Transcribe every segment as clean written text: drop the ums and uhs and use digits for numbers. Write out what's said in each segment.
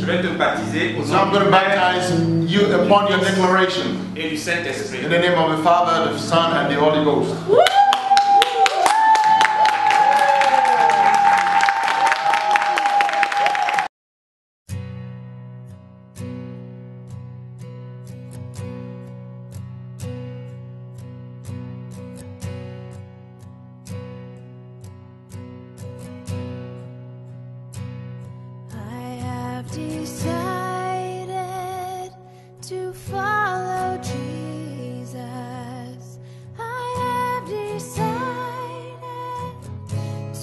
vais te baptiser au So nom I'm going du to Père baptize you upon your declaration. et du Saint-Esprit. In the name of the Father, the Son, and the Holy Ghost. Decided to follow Jesus. I have decided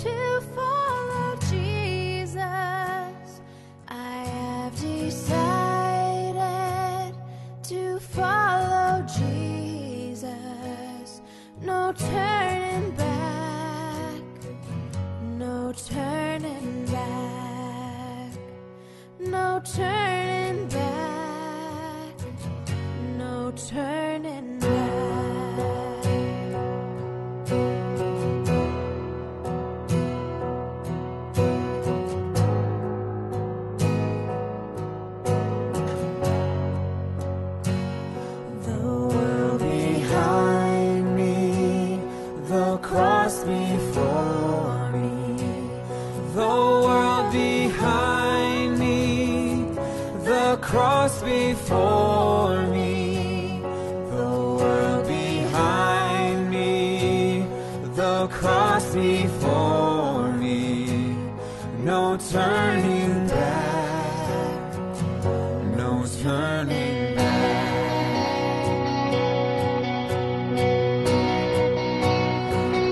to follow Jesus. I have decided to follow Jesus. No turning back. No turning back. No turning back, no turning back. The world behind me, the cross before me, the world behind me, the cross before me, the world behind me, the cross before me, no turning back, no turning back.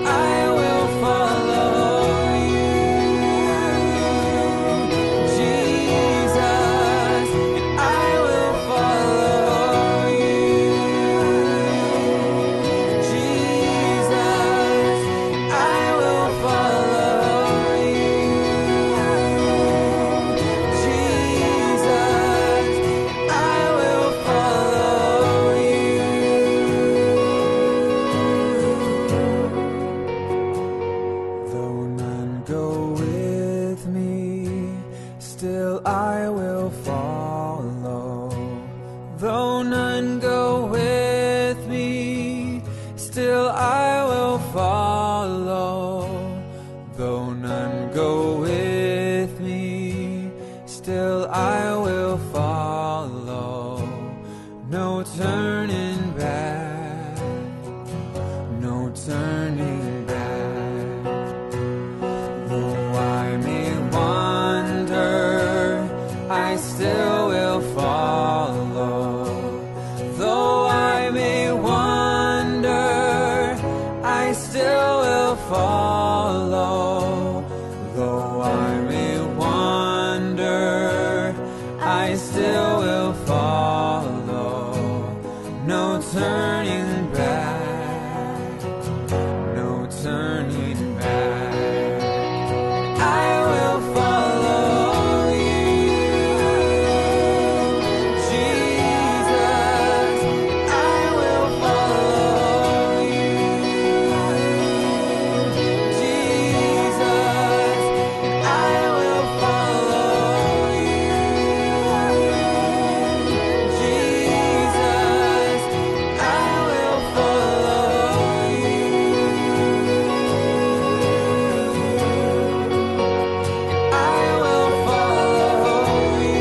I will follow you, Jesus, and I will follow you, Jesus, and I will follow you, Jesus, and I will follow you. Though none go with me, still I will follow. Though none go with me, still I will follow. Though none go with me, still I will follow. No turning back, no turning back. Though I may wander, I still will follow. Though I may wander, I still will follow. Though I may wander, I still will follow. No turning back, no turning back. I will follow you, Jesus. I will follow you, Jesus. I will follow you, Jesus. I will follow you. I will follow you,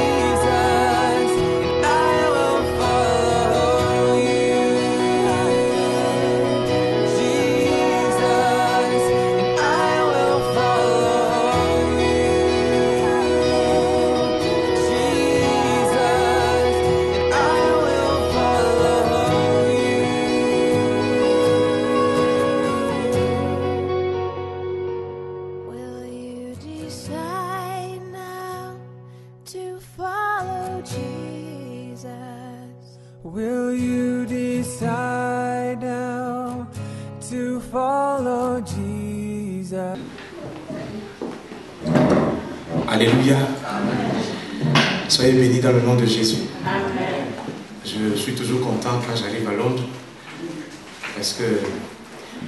Jesus, and I will follow you, Jesus, and I will follow you, Jesus, and I will follow you. Will you decide now to follow Jesus? Will you decide now to follow Jesus? Alléluia. Soyez bénis dans le nom de Jésus. Je suis toujours content quand j'arrive à Londres parce que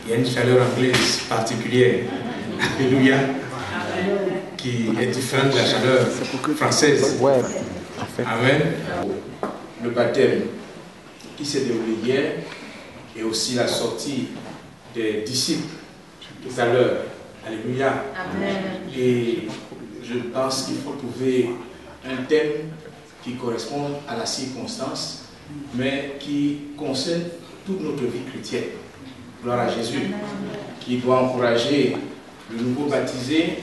il y a une chaleur anglaise particulière. Alléluia. qui est différente de la chaleur française. Amen. Le baptême qui s'est déroulé hier et aussi la sortie des disciples tout à l'heure. Alléluia. Amen. Et je pense qu'il faut trouver un thème qui correspond à la circonstance, mais qui concerne toute notre vie chrétienne. Gloire à Jésus, qui doit encourager le nouveau baptisé,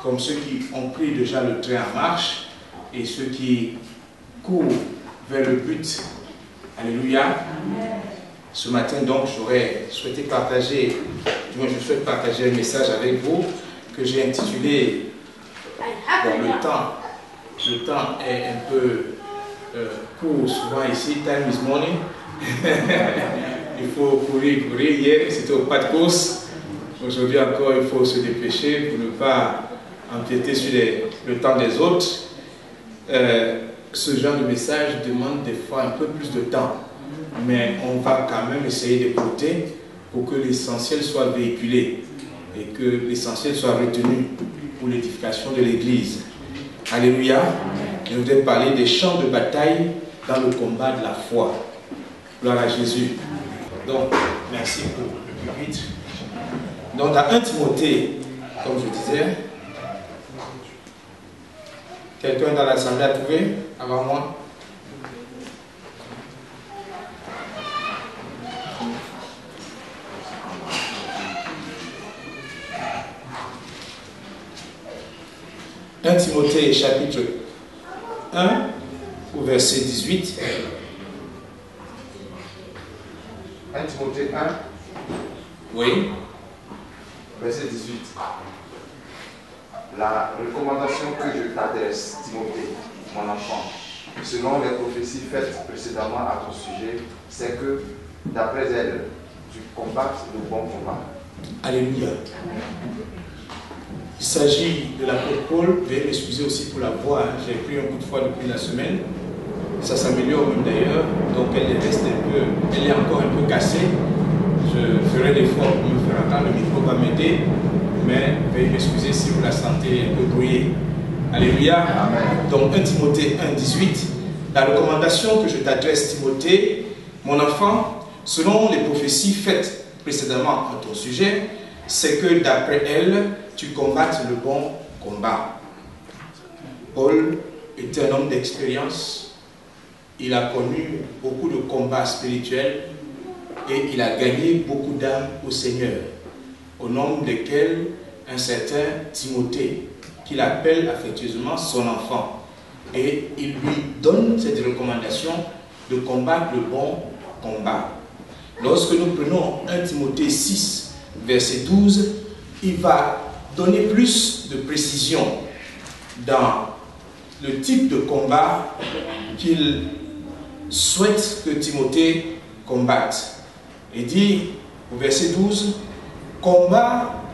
comme ceux qui ont pris déjà le train en marche et ceux qui courent vers le but. Alléluia. Amen. Ce matin, donc, j'aurais souhaité partager, du moins je souhaite partager un message avec vous que j'ai intitulé bon, le temps est un peu court souvent ici, time is money. Il faut courir. Hier, c'était au pas de course. Aujourd'hui encore, il faut se dépêcher pour ne pas empiéter sur le temps des autres. Ce genre de message demande des fois un peu plus de temps. Mais on va quand même essayer d'écouter pour que l'essentiel soit véhiculé et que l'essentiel soit retenu pour l'édification de l'Église. Alléluia. Je voudrais parler des champs de bataille dans le combat de la foi. Gloire à Jésus. Donc, merci pour le pupitre. Donc, dans 1 Timothée, comme je disais, quelqu'un dans l'assemblée a trouvé avant moi? « 1 Timothée chapitre 1 au verset 18. 1 Timothée 1, Oui. verset 18. La recommandation que je t'adresse, Timothée, mon enfant, selon les prophéties faites précédemment à ton sujet, c'est que, d'après elles, tu combattes le bon combat. Alléluia. Il s'agit de l'apôtre Paul. Veuillez m'excuser aussi pour la voix. J'ai pris un coup de froid depuis la semaine. Ça s'améliore même d'ailleurs. Donc elle reste un peu, elle est encore un peu cassée. Je ferai l'effort pour me faire entendre. Le micro va m'aider. Mais veuillez m'excuser si vous la sentez un peu brouillée. Alléluia. Amen. Donc 1 Timothée 1, 18. La recommandation que je t'adresse, Timothée, mon enfant, selon les prophéties faites précédemment à ton sujet, c'est que d'après elles, tu combattes le bon combat. Paul était un homme d'expérience. Il a connu beaucoup de combats spirituels et il a gagné beaucoup d'âmes au Seigneur, au nombre desquels un certain Timothée, qu'il appelle affectueusement son enfant. Et il lui donne cette recommandation de combattre le bon combat. Lorsque nous prenons 1 Timothée 6, verset 12, il va donner plus de précision dans le type de combat qu'il souhaite que Timothée combatte. Il dit au verset 12, combat,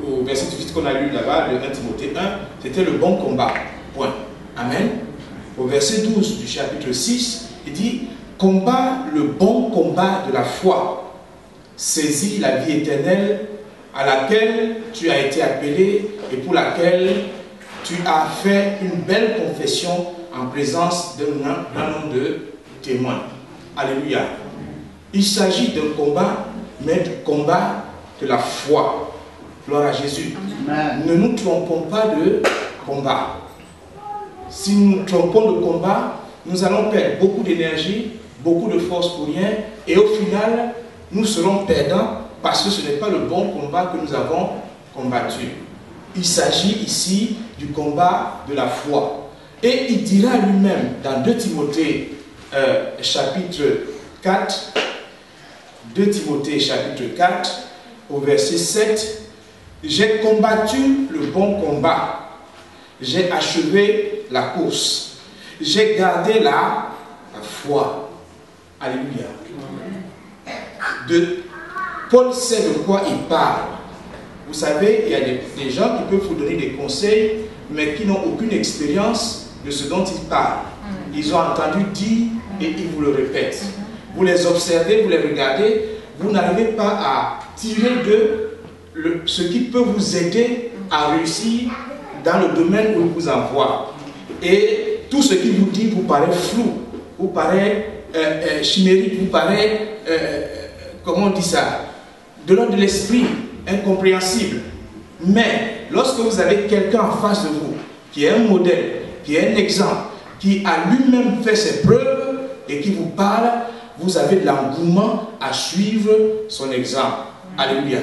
au verset 18 qu'on a lu là-bas, le 1 Timothée 1, c'était le bon combat. Point. Amen. Au verset 12 du chapitre 6, il dit, combat le bon combat de la foi. Saisis la vie éternelle à laquelle tu as été appelé et pour laquelle tu as fait une belle confession en présence d'un grand nombre de témoins. Alléluia. Il s'agit d'un combat, mais du combat de la foi. Gloire à Jésus. Amen. Ne nous trompons pas de combat. Si nous nous trompons de combat, nous allons perdre beaucoup d'énergie, beaucoup de force pour rien, et au final, nous serons perdants parce que ce n'est pas le bon combat que nous avons combattu. Il s'agit ici du combat de la foi. Et il dira lui-même dans 2 Timothée chapitre 4, 2 Timothée chapitre 4, au verset 7, j'ai combattu le bon combat, j'ai achevé la course, j'ai gardé la foi. Alléluia. Paul sait de quoi il parle. Vous savez, il y a des gens qui peuvent vous donner des conseils, mais qui n'ont aucune expérience de ce dont ils parlent. Ils ont entendu dire et ils vous le répètent. Vous les observez, vous les regardez, vous n'arrivez pas à tirer de ce qui peut vous aider à réussir dans le domaine où il vous envoie. Et tout ce qu'il vous dit vous paraît flou, vous paraît chimérique, vous paraît, comment on dit ça, de l'ordre de l'esprit, incompréhensible. Mais lorsque vous avez quelqu'un en face de vous, qui est un modèle, qui est un exemple, qui a lui-même fait ses preuves et qui vous parle, vous avez de l'engouement à suivre son exemple. Alléluia.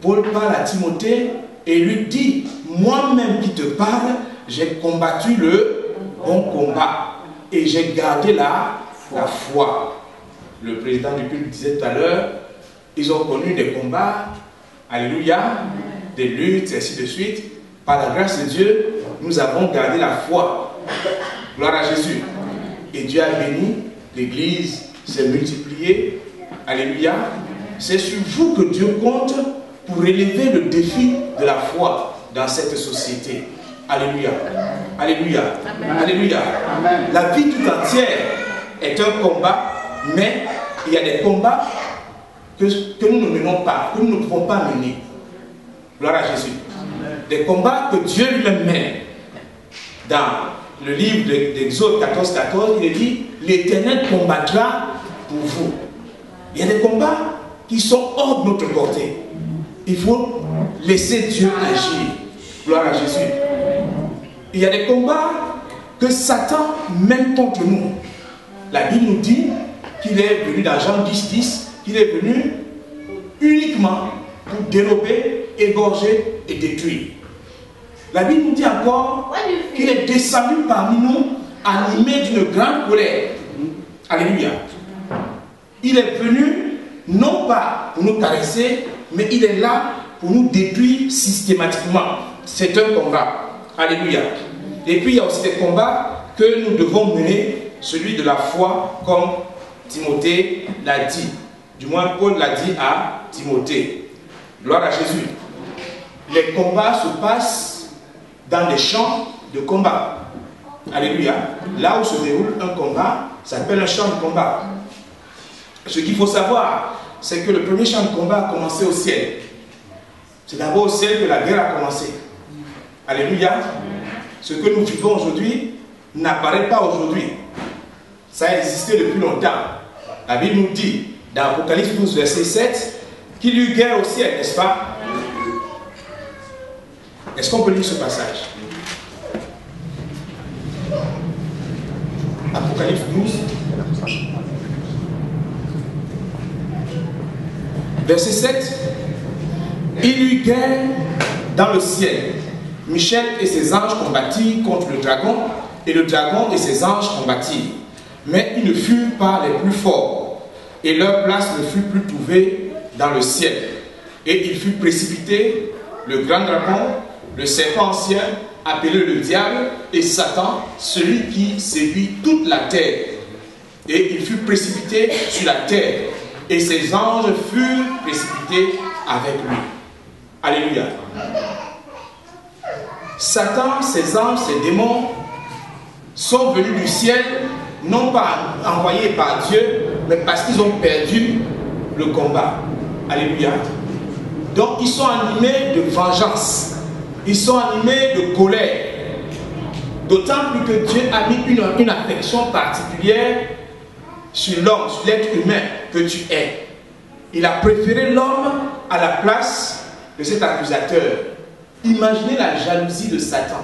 Paul parle à Timothée et lui dit, moi-même qui te parle, j'ai combattu le bon combat et j'ai gardé la foi. Le président du culte disait tout à l'heure, ils ont connu des combats, alléluia, des luttes, ainsi de suite. Par la grâce de Dieu, nous avons gardé la foi. Gloire à Jésus. Et Dieu a béni, l'Église s'est multipliée. Alléluia. C'est sur vous que Dieu compte pour relever le défi de la foi dans cette société. Alléluia. Alléluia. Amen. Alléluia. Amen. La vie tout entière est un combat, mais il y a des combats que nous ne menons pas, que nous ne pouvons pas mener. Gloire à Jésus. Amen. Des combats que Dieu lui-même mène. Dans le livre d'Exode 14, 14, il est dit, l'Éternel combattra pour vous. Il y a des combats qui sont hors de notre portée. Il faut laisser Dieu agir. Gloire à Jésus. Il y a des combats que Satan mène contre nous. La Bible nous dit qu'il est venu dans Jean 10, 10, qu'il est venu uniquement pour dérober, égorger et détruire. La Bible nous dit encore qu'il est descendu parmi nous, animé d'une grande colère. Alléluia. Il est venu, non pas pour nous caresser, mais il est là pour nous détruire systématiquement. C'est un combat. Alléluia. Et puis il y a aussi des combats que nous devons mener, celui de la foi, comme Timothée l'a dit. Du moins, Paul l'a dit à Timothée. Gloire à Jésus. Les combats se passent dans les champs de combat. Alléluia. Là où se déroule un combat, ça s'appelle un champ de combat. Ce qu'il faut savoir, c'est que le premier champ de combat a commencé au ciel. C'est d'abord au ciel que la guerre a commencé. Alléluia. Ce que nous vivons aujourd'hui n'apparaît pas aujourd'hui. Ça a existé depuis longtemps. La Bible nous dit, dans Apocalypse 12, verset 7, qu'il y eut guerre au ciel, n'est-ce pas? Est-ce qu'on peut lire ce passage? Apocalypse 12, verset 7. Il y eut guerre dans le ciel. Michel et ses anges combattirent contre le dragon, et le dragon et ses anges combattirent. Mais ils ne furent pas les plus forts, et leur place ne fut plus trouvée dans le ciel. Et il fut précipité, le grand dragon, le serpent ancien, appelé le diable, et Satan, celui qui séduit toute la terre. Et il fut précipité sur la terre, et ses anges furent précipités avec lui. Alléluia. Satan, ses anges, ses démons sont venus du ciel, non pas envoyés par Dieu, mais parce qu'ils ont perdu le combat. Alléluia. Donc ils sont animés de vengeance, ils sont animés de colère. D'autant plus que Dieu a mis une affection particulière sur l'homme, sur l'être humain que tu es. Il a préféré l'homme à la place de cet accusateur. Imaginez la jalousie de Satan.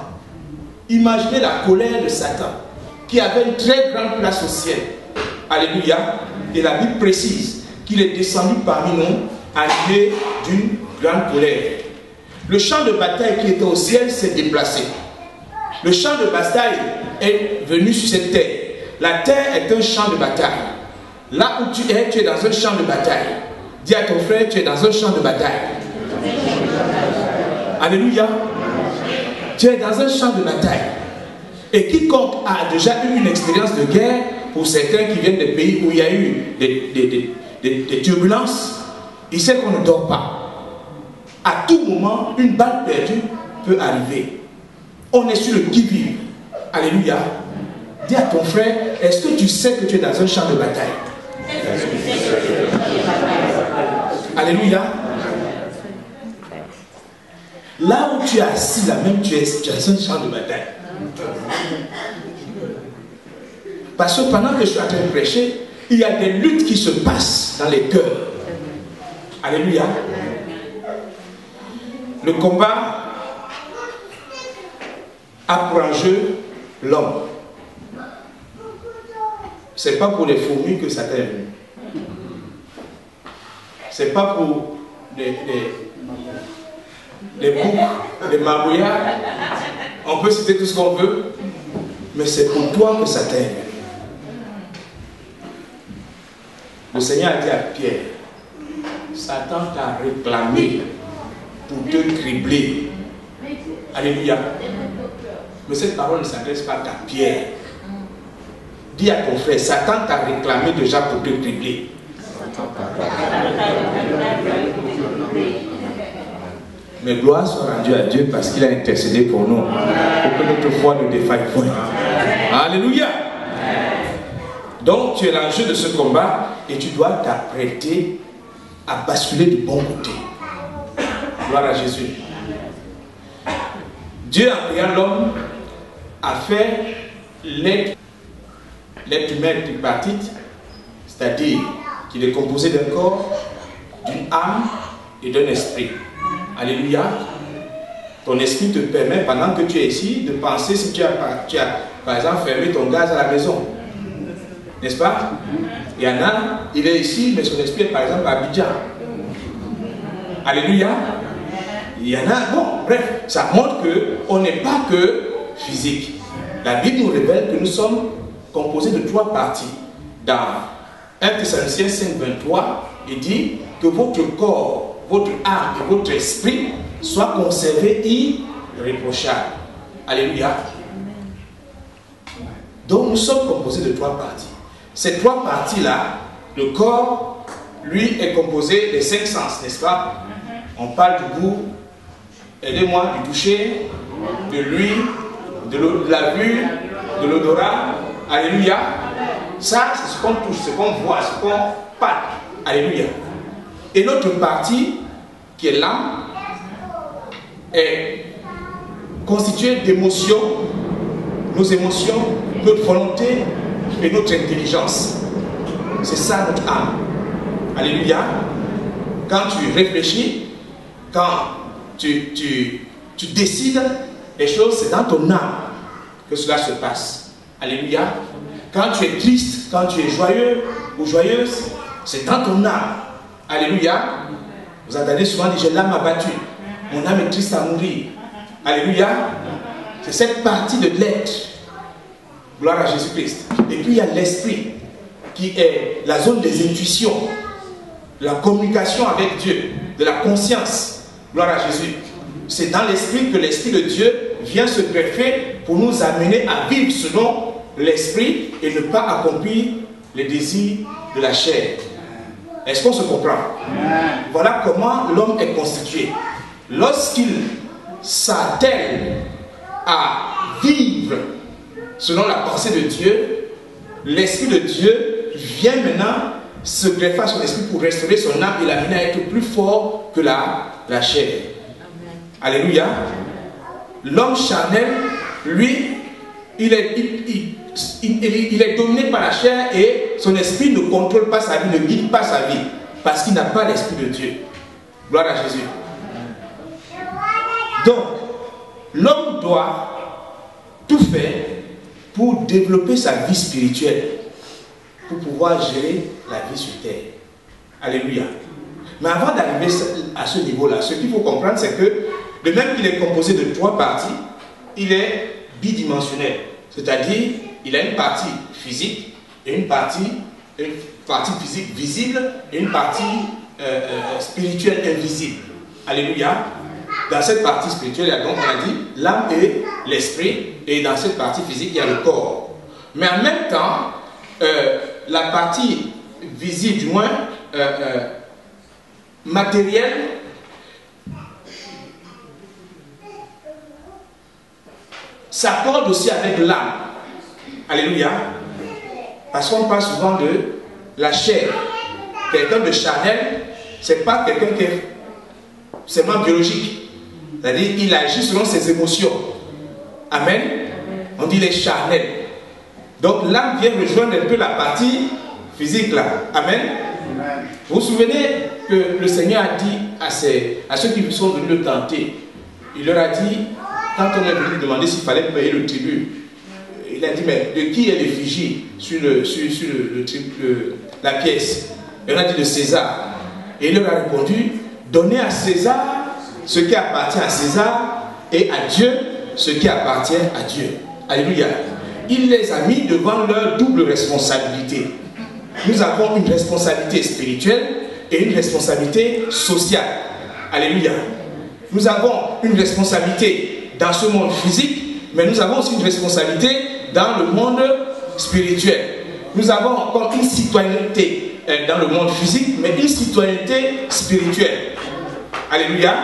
Imaginez la colère de Satan, qui avait une très grande place au ciel. Alléluia. Et la Bible précise qu'il est descendu parmi nous, animé d'une grande colère. Le champ de bataille qui était au ciel s'est déplacé. Le champ de bataille est venu sur cette terre. La terre est un champ de bataille. Là où tu es dans un champ de bataille. Dis à ton frère, tu es dans un champ de bataille. Alléluia. Tu es dans un champ de bataille. Et quiconque a déjà eu une expérience de guerre, pour certains qui viennent des pays où il y a eu des turbulences, il sait qu'on ne dort pas. À tout moment, une balle perdue peut arriver. On est sur le qui-vive. Alléluia. Dis à ton frère, est-ce que tu sais que tu es dans un champ de bataille? Alléluia. Là où où tu es assis là, même tu es un champ de bataille. Parce que pendant que je suis en train de prêcher, il y a des luttes qui se passent dans les cœurs. Alléluia. Le combat a pour enjeu l'homme. C'est pas pour les fourmis que Satan est venu. C'est pas pour les boucs, les marouillards. On peut citer tout ce qu'on veut, mais c'est pour toi que Satan est venu. Le Seigneur a dit à Pierre, Satan t'a réclamé pour te cribler. Alléluia. Mais cette parole ne s'adresse pas qu'à Pierre. Dis à ton frère, Satan t'a réclamé déjà pour te cribler. Mais gloire soit rendue à Dieu parce qu'il a intercédé pour nous, pour que notre foi ne défaille point. Alléluia. Donc tu es l'enjeu de ce combat et tu dois t'apprêter à basculer du bon côté. Gloire à Jésus. Dieu, en créant l'homme, a fait l'être humain tripartite, c'est-à-dire qu'il est composé d'un corps, d'une âme et d'un esprit. Alléluia. Ton esprit te permet, pendant que tu es ici, de penser si tu as par exemple fermé ton gaz à la maison. N'est-ce pas? Il y en a, il est ici, mais son esprit est par exemple à Abidjan. Alléluia. Il y en a, bon, bref, ça montre qu'on n'est pas que physique. La Bible nous révèle que nous sommes composés de 3 parties. Dans 1 Thessaloniciens 5:23, il dit que votre corps, votre âme et votre esprit soient conservés irréprochables. Alléluia. Donc nous sommes composés de 3 parties. Ces 3 parties-là, le corps, lui, est composé des 5 sens, n'est-ce pas? On parle du goût, aidez-moi, du toucher, de l'huile, de la vue, de l'odorat. Alléluia. Ça, c'est ce qu'on touche, ce qu'on voit, ce qu'on parle. Alléluia. Et l'autre partie, qui est l'âme, est constituée d'émotions, nos émotions, notre volonté et notre intelligence. C'est ça notre âme. Alléluia. Quand tu réfléchis, quand tu décides les choses, c'est dans ton âme que cela se passe. Alléluia. Quand tu es triste, quand tu es joyeux ou joyeuse, c'est dans ton âme. Alléluia. Vous entendez souvent dire, j'ai l'âme abattue. Mon âme est triste à mourir. Alléluia. C'est cette partie de l'être. Gloire à Jésus-Christ. Et puis il y a l'esprit, qui est la zone des intuitions, de la communication avec Dieu, de la conscience. Gloire à Jésus. C'est dans l'esprit que l'esprit de Dieu vient se greffer pour nous amener à vivre selon l'esprit et ne pas accomplir les désirs de la chair. Est-ce qu'on se comprend? Voilà comment l'homme est constitué. Lorsqu'il s'attelle à vivre selon la pensée de Dieu, l'esprit de Dieu vient maintenant se greffer à son esprit pour restaurer son âme et l'amener à être plus fort que la chair. Alléluia. L'homme charnel, lui, il est dominé par la chair et son esprit ne contrôle pas sa vie, ne guide pas sa vie, parce qu'il n'a pas l'esprit de Dieu. Gloire à Jésus. Donc, l'homme doit tout faire pour développer sa vie spirituelle, pour pouvoir gérer la vie sur terre. Alléluia. Mais avant d'arriver à ce niveau-là, ce qu'il faut comprendre, c'est que de même qu'il est composé de 3 parties, il est bidimensionnel. C'est-à-dire, il a une partie physique et une partie physique visible et une partie spirituelle invisible. Alléluia. Dans cette partie spirituelle, il y a donc, on a dit, l'âme et l'esprit. Et dans cette partie physique, il y a le corps. Mais en même temps, la partie visible, du moins matérielle, s'accorde aussi avec l'âme. Alléluia. Parce qu'on parle souvent de la chair. Quelqu'un de charnel, c'est pas quelqu'un qui est seulement biologique. C'est-à-dire, il agit selon ses émotions. Amen. On dit les charnels. Donc l'âme vient rejoindre un peu la partie physique là. Amen. Vous vous souvenez que le Seigneur a dit à ceux qui sont venus le tenter, il leur a dit, quand on est venu lui demander s'il fallait payer le tribut, il a dit, mais de qui est l'effigie sur la pièce? Et on a dit de César. Et il leur a répondu, donnez à César ce qui appartient à César et à Dieu ce qui appartient à Dieu. Alléluia. Il les a mis devant leur double responsabilité. Nous avons une responsabilité spirituelle et une responsabilité sociale. Alléluia. Nous avons une responsabilité dans ce monde physique, mais nous avons aussi une responsabilité dans le monde spirituel. Nous avons encore une citoyenneté dans le monde physique, mais une citoyenneté spirituelle. Alléluia.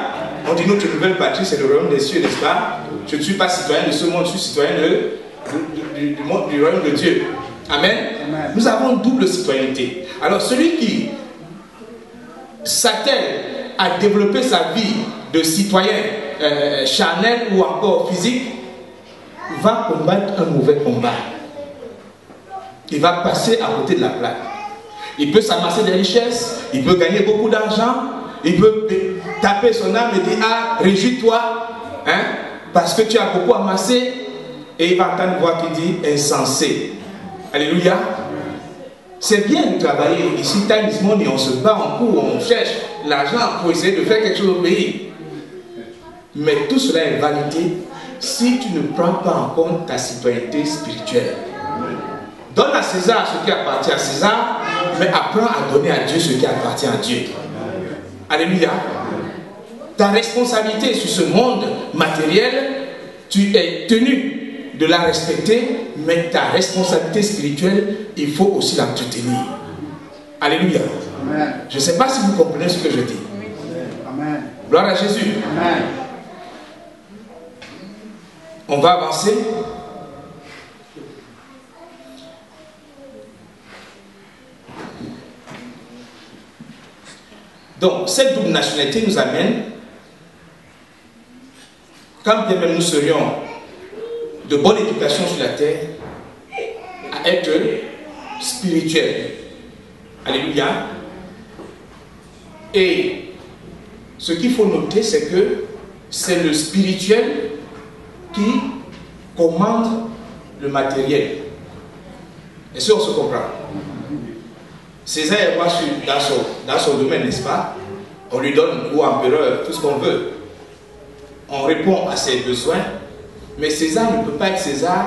On dit notre nouvelle patrie, c'est le royaume des cieux, n'est-ce pas? Je ne suis pas citoyen de ce monde, je suis citoyen du royaume de Dieu. Amen. Amen. Nous avons une double citoyenneté. Alors celui qui s'attelle à développer sa vie de citoyen charnel ou encore physique va combattre un mauvais combat. Il va passer à côté de la plaque. Il peut s'amasser des richesses, il peut gagner beaucoup d'argent, il peut taper son âme et dire ah, réjouis-toi, hein, parce que tu as beaucoup amassé, et il va entendre une voix qui dit insensé. Alléluia. C'est bien de travailler ici, time is money, on se bat, on court, on cherche l'argent pour essayer de faire quelque chose au pays. Mais tout cela est vanité si tu ne prends pas en compte ta citoyenneté spirituelle. Donne à César ce qui appartient à César, mais apprends à donner à Dieu ce qui appartient à Dieu. Alléluia. Ta responsabilité sur ce monde matériel, tu es tenu de la respecter, mais ta responsabilité spirituelle, il faut aussi l'entretenir. Alléluia. Amen. Je ne sais pas si vous comprenez ce que je dis. Amen. Gloire à Jésus. Amen. On va avancer. Donc, cette double nationalité nous amène, quand bien même nous serions de bonne éducation sur la terre, à être spirituel. Alléluia. Et ce qu'il faut noter, c'est que c'est le spirituel qui commande le matériel. Est-ce qu'on se comprend? César est roi dans son domaine, n'est-ce pas? On lui donne au empereur tout ce qu'on veut. On répond à ses besoins. Mais César ne peut pas être César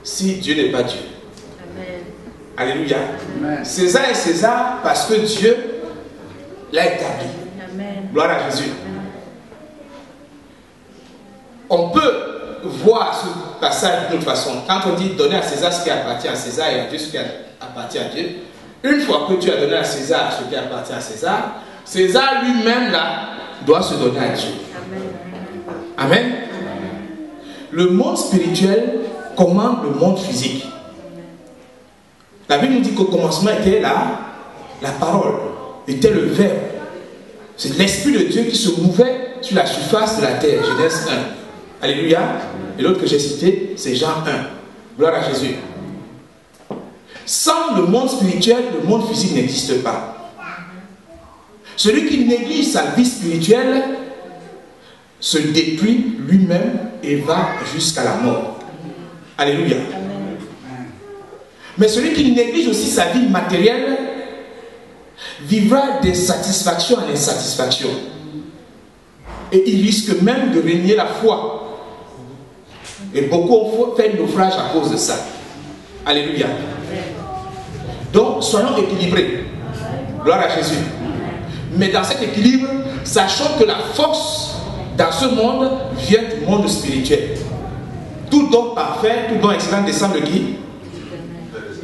si Dieu n'est pas Dieu. Amen. Alléluia. Amen. César est César parce que Dieu l'a établi. Amen. Gloire à Jésus. Amen. On peut voir ce passage d'une autre façon. Quand on dit donner à César ce qui appartient à César et à Dieu ce qui appartient à Dieu, une fois que tu as donné à César ce qui appartient à César, César lui-même là doit se donner à Dieu. Amen. Amen. Le monde spirituel commande le monde physique. La Bible nous dit qu'au commencement était la parole, était le verbe. C'est l'Esprit de Dieu qui se mouvait sur la surface de la terre. Genèse 1. Alléluia. Et l'autre que j'ai cité, c'est Jean 1. Gloire à Jésus. Sans le monde spirituel, le monde physique n'existe pas. Celui qui néglige sa vie spirituelle se détruit lui-même et va jusqu'à la mort. Alléluia. Mais celui qui néglige aussi sa vie matérielle vivra d'insatisfaction en insatisfaction. Et il risque même de renier la foi. Et beaucoup ont fait naufrage à cause de ça. Alléluia. Donc, soyons équilibrés. Gloire à Jésus. Mais dans cet équilibre, sachons que la force dans ce monde vient du monde spirituel. Tout don parfait, tout don excellent descend de qui?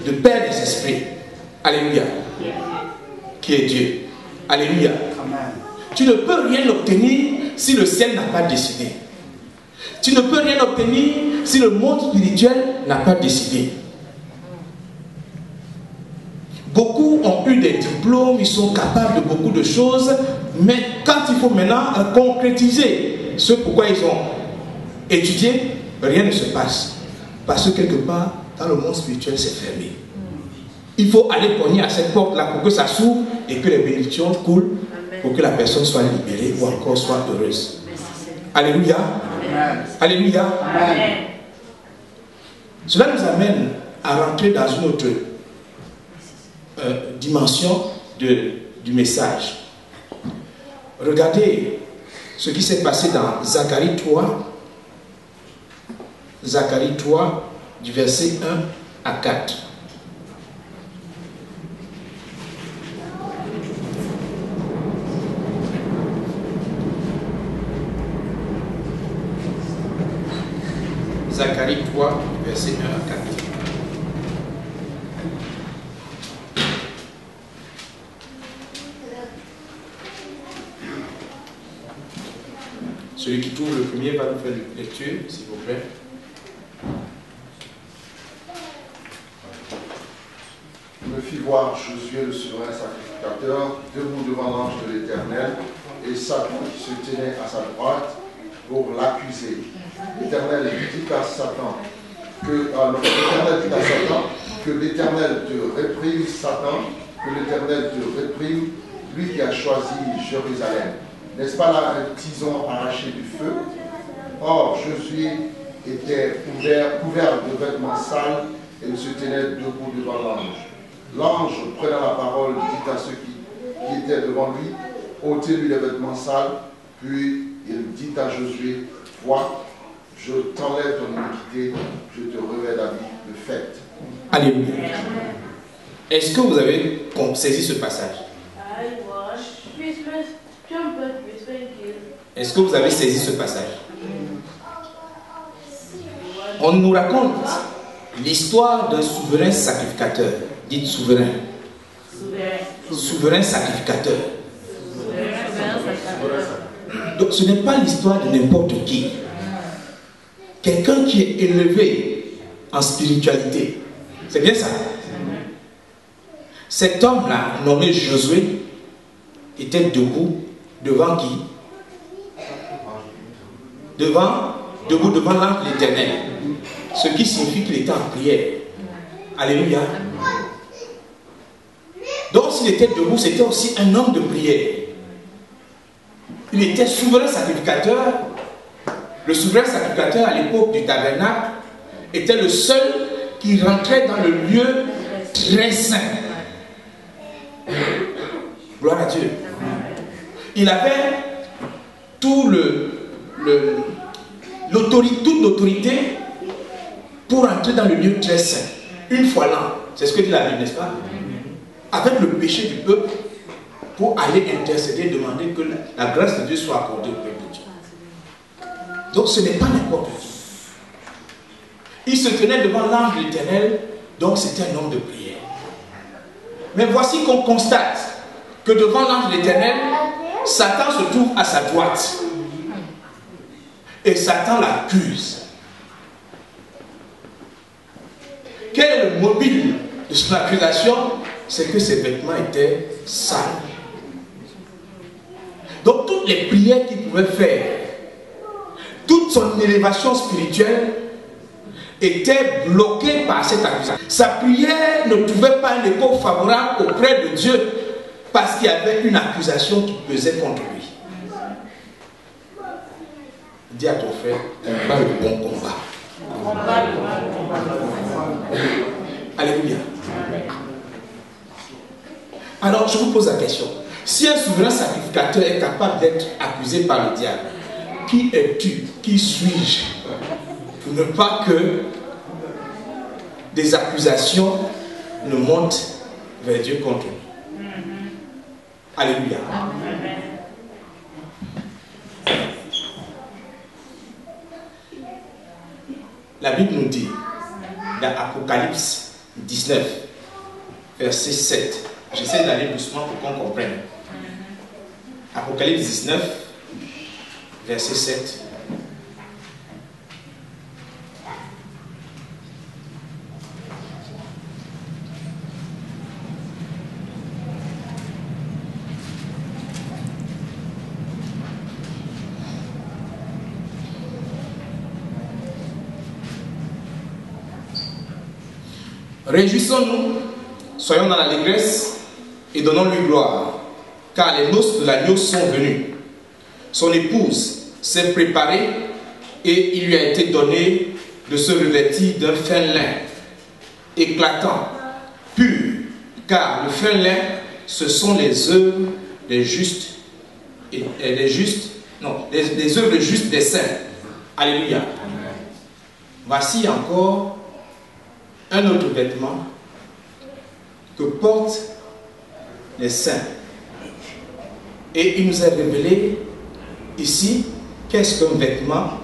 De Père des esprits. Alléluia. Qui est Dieu. Alléluia. Amen. Tu ne peux rien obtenir si le ciel n'a pas décidé. Tu ne peux rien obtenir si le monde spirituel n'a pas décidé. Beaucoup ont eu des diplômes, ils sont capables de beaucoup de choses, Mais quand il faut maintenant concrétiser ce pourquoi ils ont étudié, rien ne se passe. Parce que quelque part, dans le monde spirituel, c'est fermé. Il faut aller cogner à cette porte-là pour que ça s'ouvre et que les bénédictions coulent pour que la personne soit libérée ou encore soit heureuse. Alléluia. Alléluia. Amen. Cela nous amène à rentrer dans une autre dimension du message. Regardez ce qui s'est passé dans Zacharie 3. Zacharie 3, du verset 1 à 4. Zacharie 3, verset 1 à 4. Celui qui trouve le premier va nous faire une lecture, s'il vous plaît. Me fit voir Josué, le souverain sacrificateur, debout devant l'ange de l'Éternel, et Satan qui se tenait à sa droite pour l'accuser. L'Éternel dit à Satan que l'Éternel te réprime, Satan, que l'Éternel te réprime, lui qui a choisi Jérusalem. N'est-ce pas là un tison arraché du feu? Or, Josué était couvert de vêtements sales et il se tenait debout devant l'ange. L'ange, prenant la parole, dit à ceux qui étaient devant lui, ôtez-lui les vêtements sales, puis il dit à Josué, vois, je t'enlève ton iniquité, je te revêt la vie de fête. Alléluia. Est-ce que vous avez saisi ce passage? Est-ce que vous avez saisi ce passage? On nous raconte l'histoire d'un souverain sacrificateur. Dites souverain. Souverain sacrificateur. Donc ce n'est pas l'histoire de n'importe qui. Quelqu'un qui est élevé en spiritualité. C'est bien ça. Cet homme-là, nommé Josué, était debout devant qui? Debout devant l'ange de l'Éternel. Ce qui signifie qu'il était en prière. Alléluia. Donc s'il était debout, c'était aussi un homme de prière. Il était souverain sacrificateur. Le souverain sacrificateur à l'époque du tabernacle était le seul qui rentrait dans le lieu très saint. Gloire à Dieu. Il avait toute l'autorité pour entrer dans le lieu très saint. Une fois l'an. C'est ce que dit la Bible, n'est-ce pas? Avec le péché du peuple, pour aller intercéder, demander que la grâce de Dieu soit accordée au peuple de Dieu. Donc ce n'est pas n'importe qui. Il se tenait devant l'ange de l'Éternel, donc c'était un homme de prière. Mais voici qu'on constate que devant l'ange de l'Éternel, Satan se trouve à sa droite. Et Satan l'accuse. Quel est le mobile de son accusation? C'est que ses vêtements étaient sales. Donc toutes les prières qu'il pouvait faire, toute son élévation spirituelle était bloquée par cette accusation. Sa prière ne trouvait pas un écho favorable auprès de Dieu parce qu'il y avait une accusation qui pesait contre lui. Dis à ton frère, combat le bon combat. Alléluia. Alors je vous pose la question. Si un souverain sacrificateur est capable d'être accusé par le diable, qui es-tu? Qui suis-je? Pour ne pas que des accusations ne montent vers Dieu contre nous. Alléluia. La Bible nous dit dans Apocalypse 19, verset 7. J'essaie d'aller doucement pour qu'on comprenne. Apocalypse 19, verset 7. Réjouissons-nous, soyons dans l'allégresse et donnons-lui gloire, car les noces de l'agneau sont venues. Son épouse s'est préparée et il lui a été donné de se revêtir d'un fin lin éclatant, pur, car le fin lin, ce sont les œuvres des justes et les œuvres justes des saints. Alléluia. Voici encore un autre vêtement que portent les saints. Et il nous est révélé ici qu'est-ce qu'un vêtement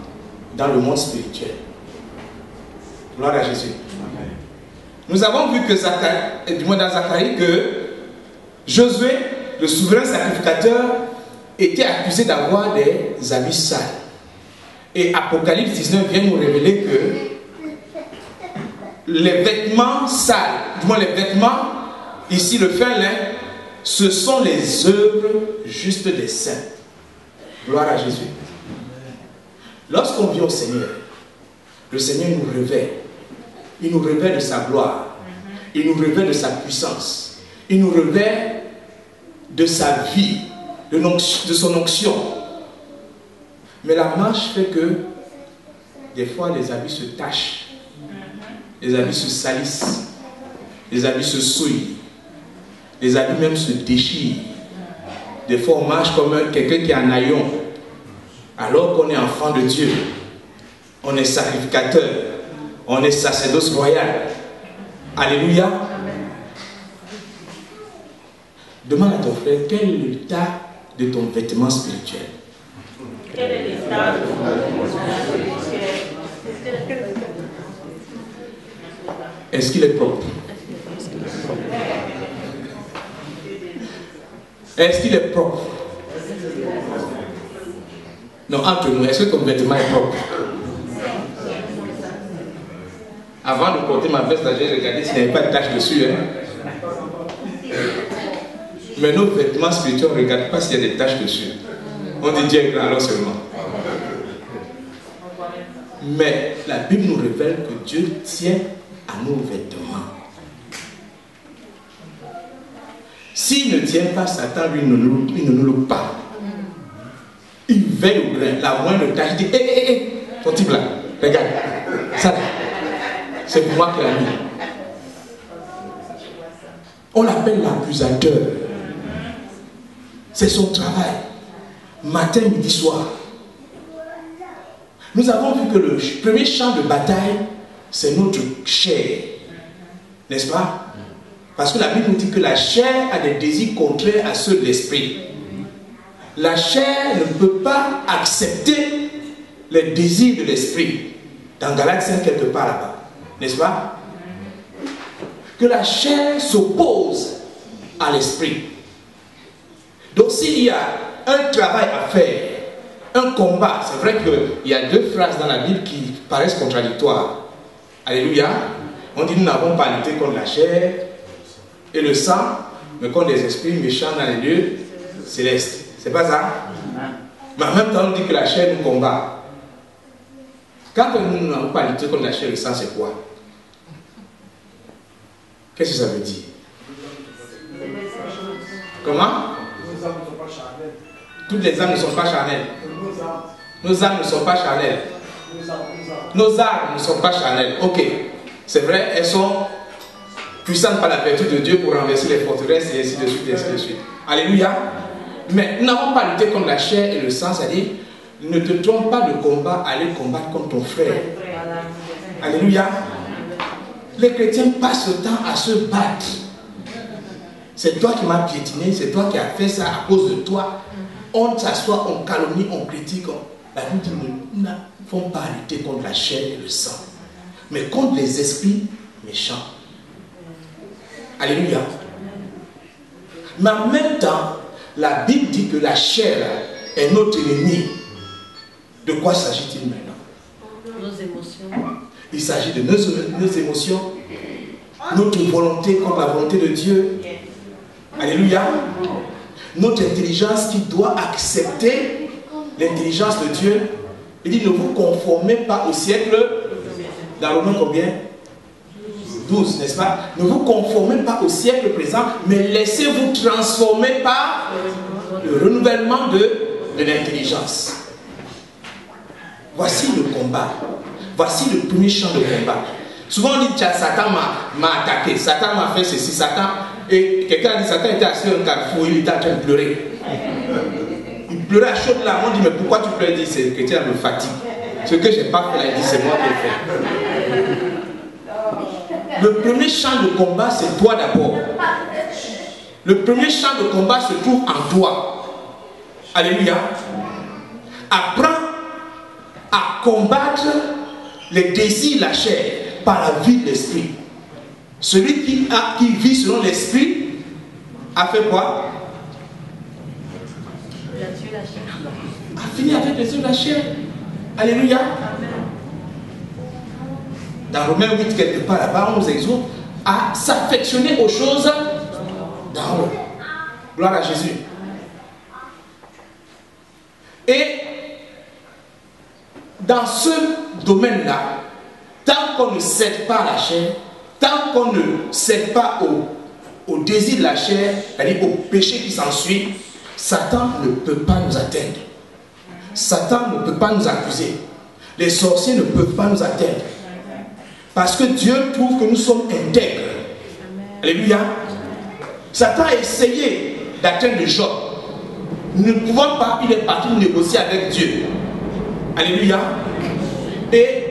dans le monde spirituel. Gloire à Jésus. Nous avons vu que Zacharie, du moins dans Zacharie, que Josué, le souverain sacrificateur, était accusé d'avoir des habits sales. Et Apocalypse 19 vient nous révéler que les vêtements sales, du moins les vêtements, ici le fin lin, ce sont les œuvres justes des saints. Gloire à Jésus. Lorsqu'on vient au Seigneur, le Seigneur nous révèle. Il nous révèle de sa gloire. Il nous révèle de sa puissance. Il nous révèle de sa vie, de son onction. Mais la marche fait que des fois les habits se tachent, les habits se salissent, les habits se souillent, les habits même se déchirent. Des fois on marche comme quelqu'un qui est en haillon, alors qu'on est enfant de Dieu, on est sacrificateur, on est sacerdoce royal. Alléluia. Demande à ton frère, quel est l'état de ton vêtement spirituel? Quel est l'état de ton vêtement spirituel? Est-ce qu'il est propre? Est-ce qu'il est propre? Non, entre nous, est-ce que ton vêtement est propre? Avant de porter ma veste, j'ai regardé s'il n'y avait pas de tache dessus. Mais nos vêtements spirituels, on ne regarde pas s'il y a des taches dessus. On dit Dieu est grand alors seulement. Mais la Bible nous révèle que Dieu tient à nos vêtements. S'il ne tient pas, Satan, lui, il ne nous loupe pas. Il veille au grain. La moindre tâche, il dit ton type là, regarde, ça là, c'est pour moi qui l'a mis. On l'appelle l'accusateur. C'est son travail. Matin, midi, soir. Nous avons vu que le premier champ de bataille, c'est notre chair. N'est-ce pas? Parce que la Bible nous dit que la chair a des désirs contraires à ceux de l'esprit. La chair ne peut pas accepter les désirs de l'esprit. Dans Galates 5, quelque part là-bas. N'est-ce pas? Que la chair s'oppose à l'esprit. Donc s'il y a un travail à faire, un combat, c'est vrai qu'il y a deux phrases dans la Bible qui paraissent contradictoires. Alléluia. On dit nous n'avons pas lutté contre la chair et le sang, mais contre des esprits méchants dans les lieux célestes. C'est pas ça? Mais en même temps, on dit que la chair nous combat. Quand nous n'avons pas lutté contre la chair et le sang, c'est quoi? Qu'est-ce que ça veut dire? Comment? Toutes les âmes ne sont pas charnelles. Nos âmes ne sont pas charnelles. Nos armes ne sont pas charnelles. Ok. C'est vrai, elles sont puissantes par la vertu de Dieu pour renverser les forteresses et ainsi de suite, et ainsi de suite. Alléluia. Mais nous n'avons pas lutté contre la chair et le sang, c'est-à-dire, ne te trompe pas de combat, aller combattre contre ton frère. Alléluia. Les chrétiens passent le temps à se battre. C'est toi qui m'as piétiné, c'est toi qui as fait ça à cause de toi. On s'assoit, on calomnie, on critique. La Bible dit, nous n'avons pas lutter contre la chair et le sang, mais contre les esprits méchants. Alléluia. Mais en même temps, la Bible dit que la chair est notre ennemi. De quoi s'agit-il maintenant? Nos émotions. Il s'agit de nos émotions, notre volonté contre la volonté de Dieu. Alléluia. Notre intelligence qui doit accepter l'intelligence de Dieu. Il dit ne vous conformez pas au siècle. Dans Romains combien? 12, n'est-ce pas? Ne vous conformez pas au siècle présent, mais laissez-vous transformer par le renouvellement de l'intelligence. Voici le combat. Voici le premier champ de combat. Souvent on dit, tiens, Satan m'a attaqué, Satan m'a fait ceci, Satan... Et quelqu'un a dit, Satan était assis dans un carrefour, il était en train de pleurer. Il pleurait à chaudes larmes. On dit, mais pourquoi tu pleures? Il dit, c'est le chrétien me fatigue. Ce que je n'ai pas fait là, il dit, c'est moi qui l'ai fait. Le premier champ de combat, c'est toi d'abord. Le premier champ de combat se trouve en toi. Alléluia. Apprends à combattre les désirs, la chair, par la vie de l'esprit. Celui qui vit selon l'esprit a fait quoi? Il a tué la chair. A fini avec les yeux de la chair. Alléluia. Dans Romains 8, quelque part là-bas, on nous exhorte à s'affectionner aux choses d'en haut. Gloire à Jésus. Et dans ce domaine-là, tant qu'on ne cède pas à la chair, tant qu'on ne cède pas au désir de la chair, c'est-à-dire au péché qui s'ensuit, Satan ne peut pas nous atteindre. Satan ne peut pas nous accuser. Les sorciers ne peuvent pas nous atteindre. Parce que Dieu trouve que nous sommes intègres. Alléluia. Satan a essayé d'atteindre Job. Nous ne pouvons pas, il est parti négocier avec Dieu. Alléluia. Et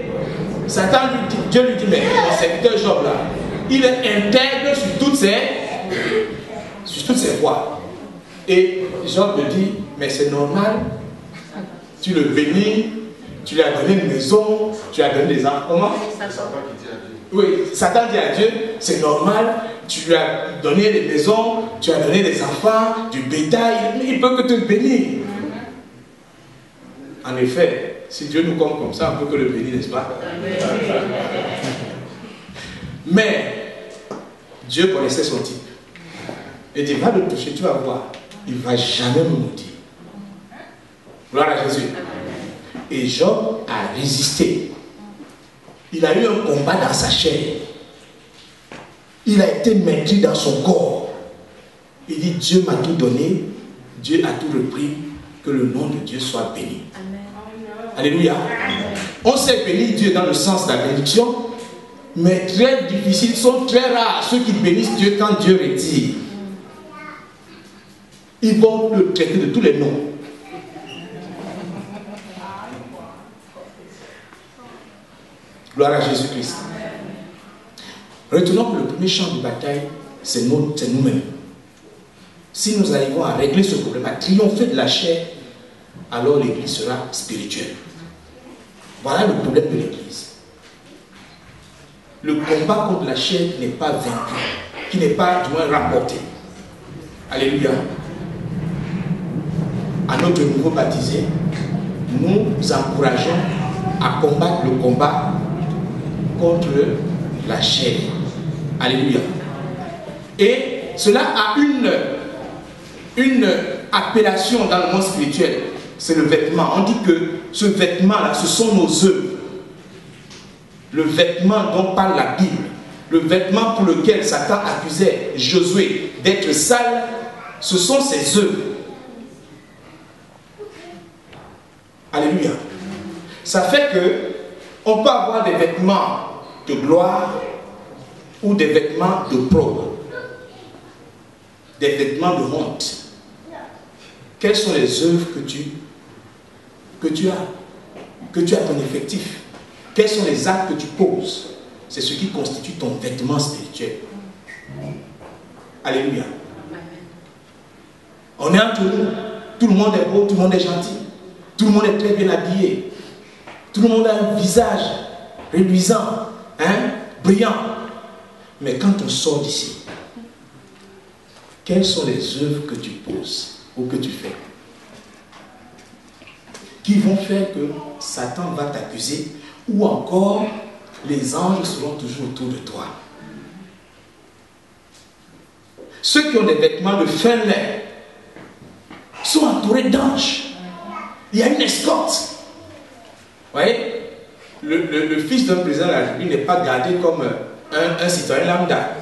Satan lui dit, Dieu lui dit, mais mon serviteur Job là, il est intègre sur toutes ses voies. Et Job lui dit, mais c'est normal, tu le bénis, tu lui as donné une maison, tu lui as donné des enfants. Comment? Oui, Satan dit à Dieu, c'est normal, tu lui as donné des maisons, tu lui as donné des enfants, du bétail, mais il ne peut que te bénir. En effet, si Dieu nous compte comme ça, on peut que le bénir, n'est-ce pas? Mais Dieu connaissait son type. Il dit, va le toucher, tu vas voir. Il ne va jamais me maudire. Gloire à Jésus. Et Job a résisté. Il a eu un combat dans sa chair. Il a été maîtrisé dans son corps. Il dit, Dieu m'a tout donné, Dieu a tout repris, que le nom de Dieu soit béni. Amen. Alléluia. On sait bénir Dieu dans le sens de la bénédiction, mais très difficiles, sont très rares ceux qui bénissent Dieu quand Dieu retire. Ils vont le traiter de tous les noms. Gloire à Jésus-Christ. Retenons que le premier champ de bataille, c'est nous-mêmes. Si nous arrivons à régler ce problème, à triompher de la chair, alors l'Église sera spirituelle. Voilà le problème de l'Église. Le combat contre la chair qui n'est pas vaincu, qui n'est pas du moins rapporté. Alléluia. À notre nouveau baptisé, nous encourageons à combattre le combat contre la chair. Alléluia. Et cela a une appellation dans le monde spirituel. C'est le vêtement. On dit que ce vêtement-là, ce sont nos œuvres. Le vêtement dont parle la Bible, le vêtement pour lequel Satan accusait Josué d'être sale, ce sont ses œuvres. Alléluia. Ça fait que on peut avoir des vêtements de gloire ou des vêtements de d'opprobre, des vêtements de honte. Quelles sont les œuvres que tu as ton effectif? Quels sont les actes que tu poses? C'est ce qui constitue ton vêtement spirituel. Alléluia. On est entre nous. Tout le monde est beau, tout le monde est gentil. Tout le monde est très bien habillé. Tout le monde a un visage reluisant, brillant. Mais quand on sort d'ici, quelles sont les œuvres que tu poses ou que tu fais qui vont faire que Satan va t'accuser ou encore les anges seront toujours autour de toi? Ceux qui ont des vêtements de fin lait sont entourés d'anges. Il y a une escorte. Vous voyez, le fils d'un président de la République n'est pas gardé comme un citoyen lambda.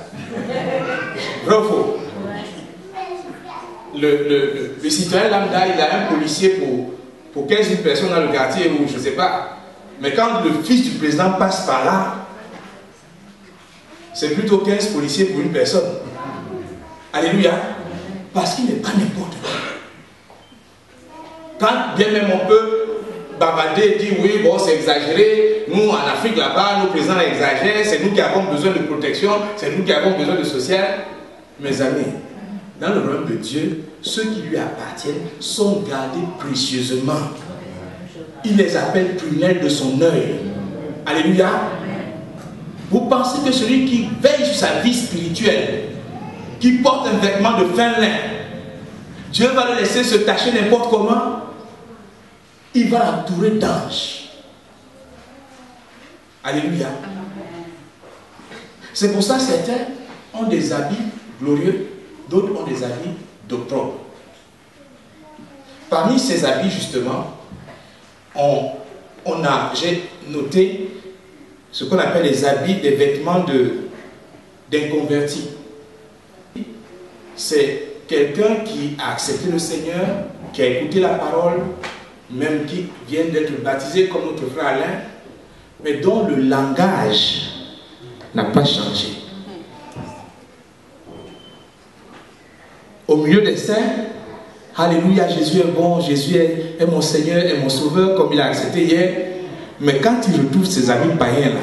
Vrai ou faux? Le citoyen lambda, il a un policier pour 15 000 personnes dans le quartier ou je ne sais pas. Mais quand le fils du président passe par là, c'est plutôt 15 policiers pour une personne. Alléluia. Parce qu'il n'est pas n'importe quoi. Quand bien même on peut bavarder et dire oui, bon, c'est exagéré. Nous, en Afrique, là-bas, nos présidents exagèrent. C'est nous qui avons besoin de protection. C'est nous qui avons besoin de social. Mes amis, dans le royaume de Dieu, ceux qui lui appartiennent sont gardés précieusement. Il les appelle prunelles de son œil. Alléluia. Vous pensez que celui qui veille sur sa vie spirituelle, qui porte un vêtement de fin lin, Dieu va le laisser se tacher n'importe comment? Il va l'entourer d'anges. Alléluia. C'est pour ça que certains ont des habits glorieux, d'autres ont des habits d'opprobre. Parmi ces habits, justement, j'ai noté ce qu'on appelle les habits, des vêtements d'inconvertis. C'est quelqu'un qui a accepté le Seigneur, qui a écouté la parole, même qui vient d'être baptisé comme notre frère Alain, mais dont le langage n'a pas changé. Au milieu des saints, alléluia, Jésus est bon, Jésus est mon Seigneur, est mon Sauveur, comme il a accepté hier. Mais quand il retrouve ses amis païens là,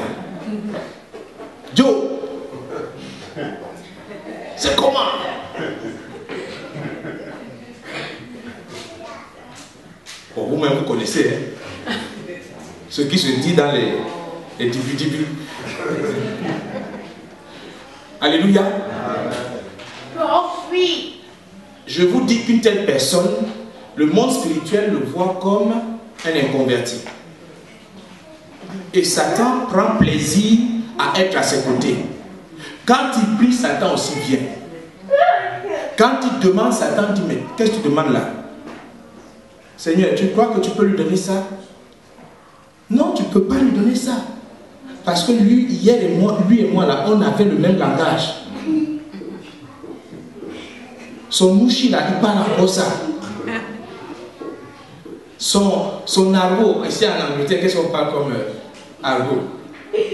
Joe, c'est comment? Bon, vous-même vous connaissez, hein? Ce qui se dit dans les dibu. Alléluia. Je vous dis qu'une telle personne, le monde spirituel le voit comme un inconverti. Et Satan prend plaisir à être à ses côtés. Quand il prie, Satan aussi vient. Quand il demande, Satan dit, mais qu'est-ce que tu demandes là? Seigneur, tu crois que tu peux lui donner ça? Non, tu ne peux pas lui donner ça. Parce que lui, hier et moi, lui et moi là, on avait le même langage. Son mouchi là, il parle encore ça. Son argot, ici en Angleterre, qu'est-ce qu'on parle comme argot?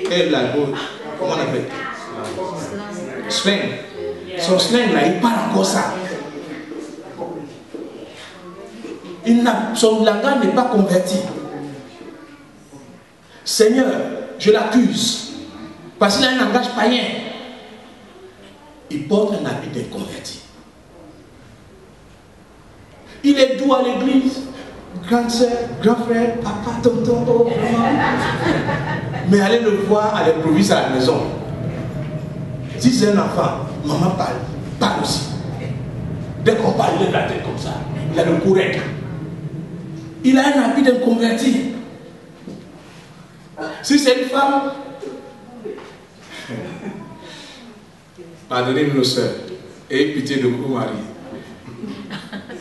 Quel argot? Comment on appelle? Slang. Son slang là, il parle encore ça. Son langage n'est pas converti. Seigneur, je l'accuse. Parce qu'il a un langage païen. Il porte un habit d'inconverti. Il est doux à l'église. Grande soeur, grand frère, papa, tonton, oh, maman. Mais allez le voir à l'improviste à la maison. Si c'est un enfant, maman parle aussi. Dès qu'on parle, il lève la tête comme ça. Il a le courage. Il a un habit d'inconverti. Si c'est une femme, pardonnez-nous nos soeurs, et pitié de vos maris.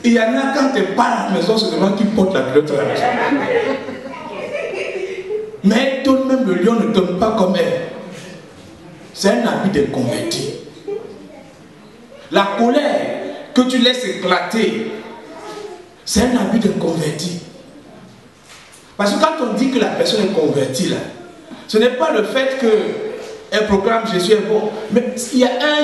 Il y en a quand tu parles à la maison, c'est devant qui porte la culotte à la maison. Mais tout de même, le lion ne tombe pas comme elle. C'est un habit d'inconverti. La colère que tu laisses éclater, c'est un habit d'inconverti. Parce que quand on dit que la personne est convertie là, ce n'est pas le fait qu'elle proclame Jésus est bon, mais il y a un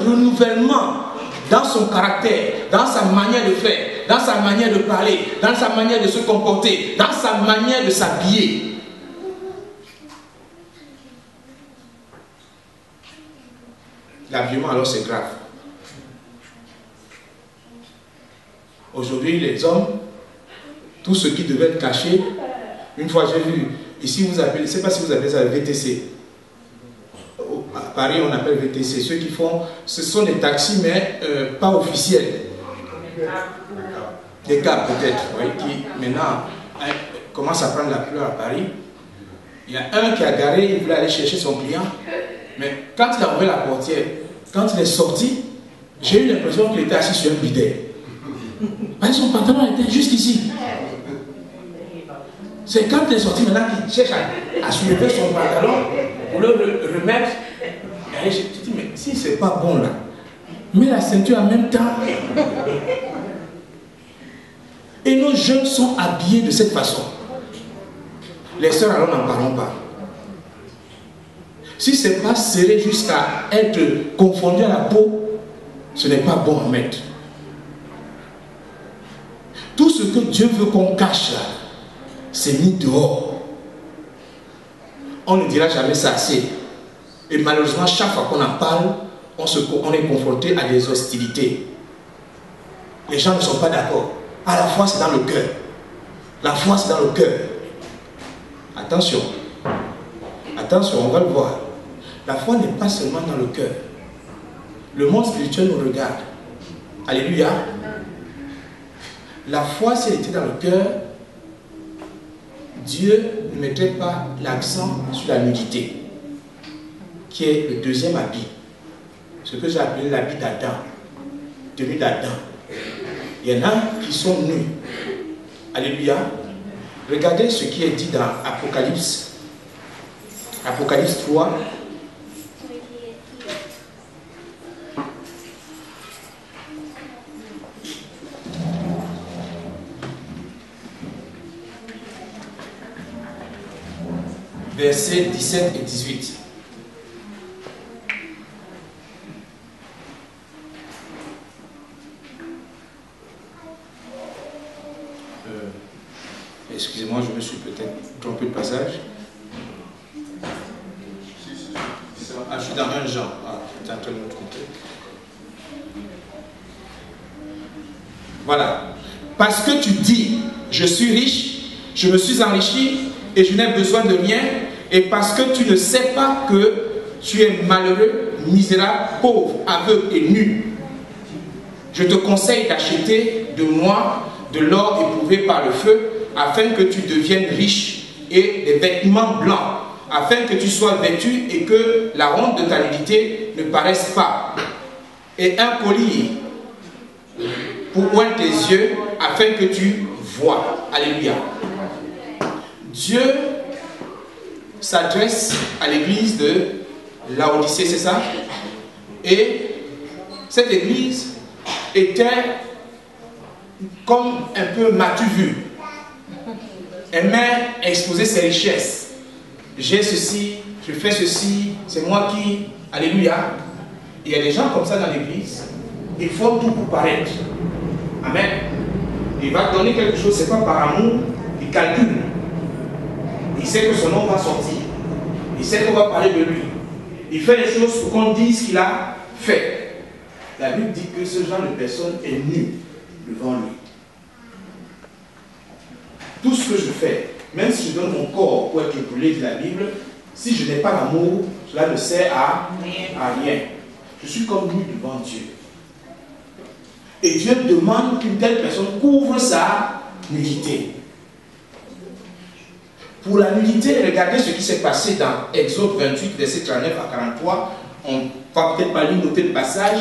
renouvellement dans son caractère, dans sa manière de faire, dans sa manière de parler, dans sa manière de se comporter, dans sa manière de s'habiller. L'habillement alors c'est grave. Aujourd'hui les hommes, tout ce qui devait être caché, une fois j'ai vu, ici vous appelez, je ne sais pas si vous appelez ça le VTC. À Paris on appelle VTC. Ceux qui font, ce sont des taxis mais pas officiels. Des cas peut-être, qui maintenant commencent à prendre la couleur à Paris. Il y a un qui a garé, il voulait aller chercher son client. Mais quand il a ouvert la portière, quand il est sorti, j'ai eu l'impression qu'il était assis sur un bidet. Parce que son pantalon était juste ici. C'est quand il est sorti maintenant qu'il cherche à soulever son pantalon pour le remettre. Et je dis, mais si c'est pas bon là, mets la ceinture en même temps. Et nos jeunes sont habillés de cette façon. Les sœurs, alors n'en parlons pas. Si ce n'est pas serré jusqu'à être confondu à la peau, ce n'est pas bon à mettre. Tout ce que Dieu veut qu'on cache là, c'est mis dehors. On ne dira jamais ça assez. Et malheureusement, chaque fois qu'on en parle, on est confronté à des hostilités. Les gens ne sont pas d'accord. Ah, la foi, c'est dans le cœur. La foi, c'est dans le cœur. Attention. Attention, on va le voir. La foi n'est pas seulement dans le cœur. Le monde spirituel nous regarde. Alléluia. La foi, si elle était dans le cœur, Dieu ne mettrait pas l'accent sur la nudité, qui est le deuxième habit. Ce que j'ai appelé l'habit d'Adam, tenue d'Adam. Il y en a qui sont nus. Alléluia. Regardez ce qui est dit dans Apocalypse. Apocalypse 3. Versets 17 et 18. Excusez-moi, je me suis peut-être trompé de passage. Ah, je suis dans 1 Jean. Ah, j'étais en train de me tromper. Voilà. Parce que tu dis, je suis riche, je me suis enrichi et je n'ai besoin de rien, et parce que tu ne sais pas que tu es malheureux, misérable, pauvre, aveugle et nu, je te conseille d'acheter de moi de l'or éprouvé par le feu, afin que tu deviennes riche, et des vêtements blancs, afin que tu sois vêtu et que la honte de ta nudité ne paraisse pas, et un collier pour oindre tes yeux, afin que tu vois. Alléluia. Dieu s'adresse à l'église de Laodicée, c'est ça? Et cette église était comme un peu m'as-tu vu. Aimait exposer ses richesses. J'ai ceci, je fais ceci, c'est moi qui... Alléluia. Il y a des gens comme ça dans l'église. Ils font tout pour paraître. Amen. Il va donner quelque chose, c'est pas par amour, il calcule. Il sait que son nom va sortir. Il sait qu'on va parler de lui. Il fait les choses pour qu'on dise qu'il a fait. La Bible dit que ce genre de personne est nu devant lui. Tout ce que je fais, même si je donne mon corps pour être brûlé, dit la Bible, si je n'ai pas l'amour, cela ne sert à rien. Je suis comme nu devant Dieu. Et Dieu demande qu'une telle personne couvre sa nudité. Pour la nudité, regardez ce qui s'est passé dans Exode 28, verset 39 à 43. On ne va peut-être pas lui noter le passage,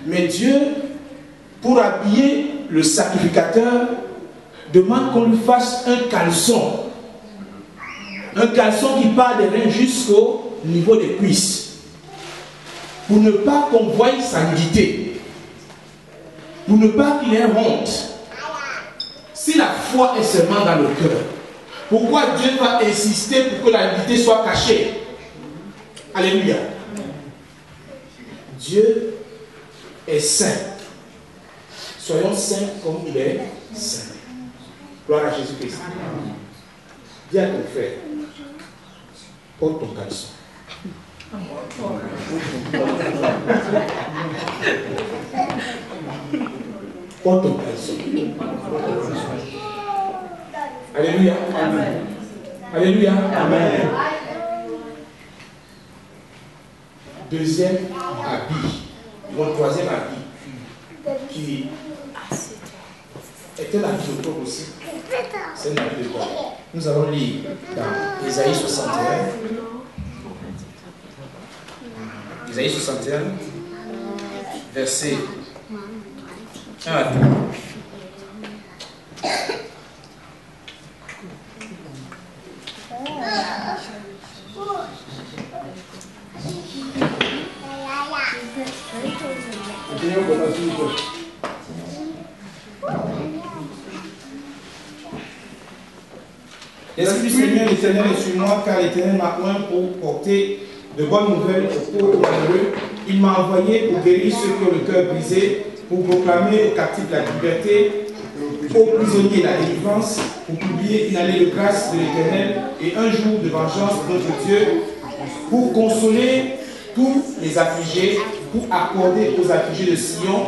mais Dieu, pour habiller le sacrificateur, demande qu'on lui fasse un caleçon. Un caleçon qui part des reins jusqu'au niveau des cuisses. Pour ne pas qu'on voie sa nudité. Pour ne pas qu'il ait honte. Si la foi est seulement dans le cœur, pourquoi Dieu va insister pour que la nudité soit cachée? Alléluia. Dieu est saint. Soyons saints comme il est saint. Gloire à Jésus-Christ. Dis à ton frère, porte ton caleçon. Porte ton caleçon. Alléluia. Amen. Alléluia. Amen. Deuxième habit, mon troisième habit, qui était l'habit de corps aussi. C'est l'habit de corps. Nous allons lire dans Ésaïe 61. Ésaïe 61, verset 1 à 2. L'Esprit du Seigneur l'Éternel est sur moi, car l'Éternel m'a oint pour porter de bonnes nouvelles aux pauvres malheureux. Il m'a envoyé pour guérir ceux qui ont le cœur brisé, pour proclamer aux captifs la liberté, aux prisonniers la délivrance, pour publier une année de grâce de l'Éternel et un jour de vengeance de notre Dieu, pour consoler tous les affligés, pour accorder aux affligés de Sion,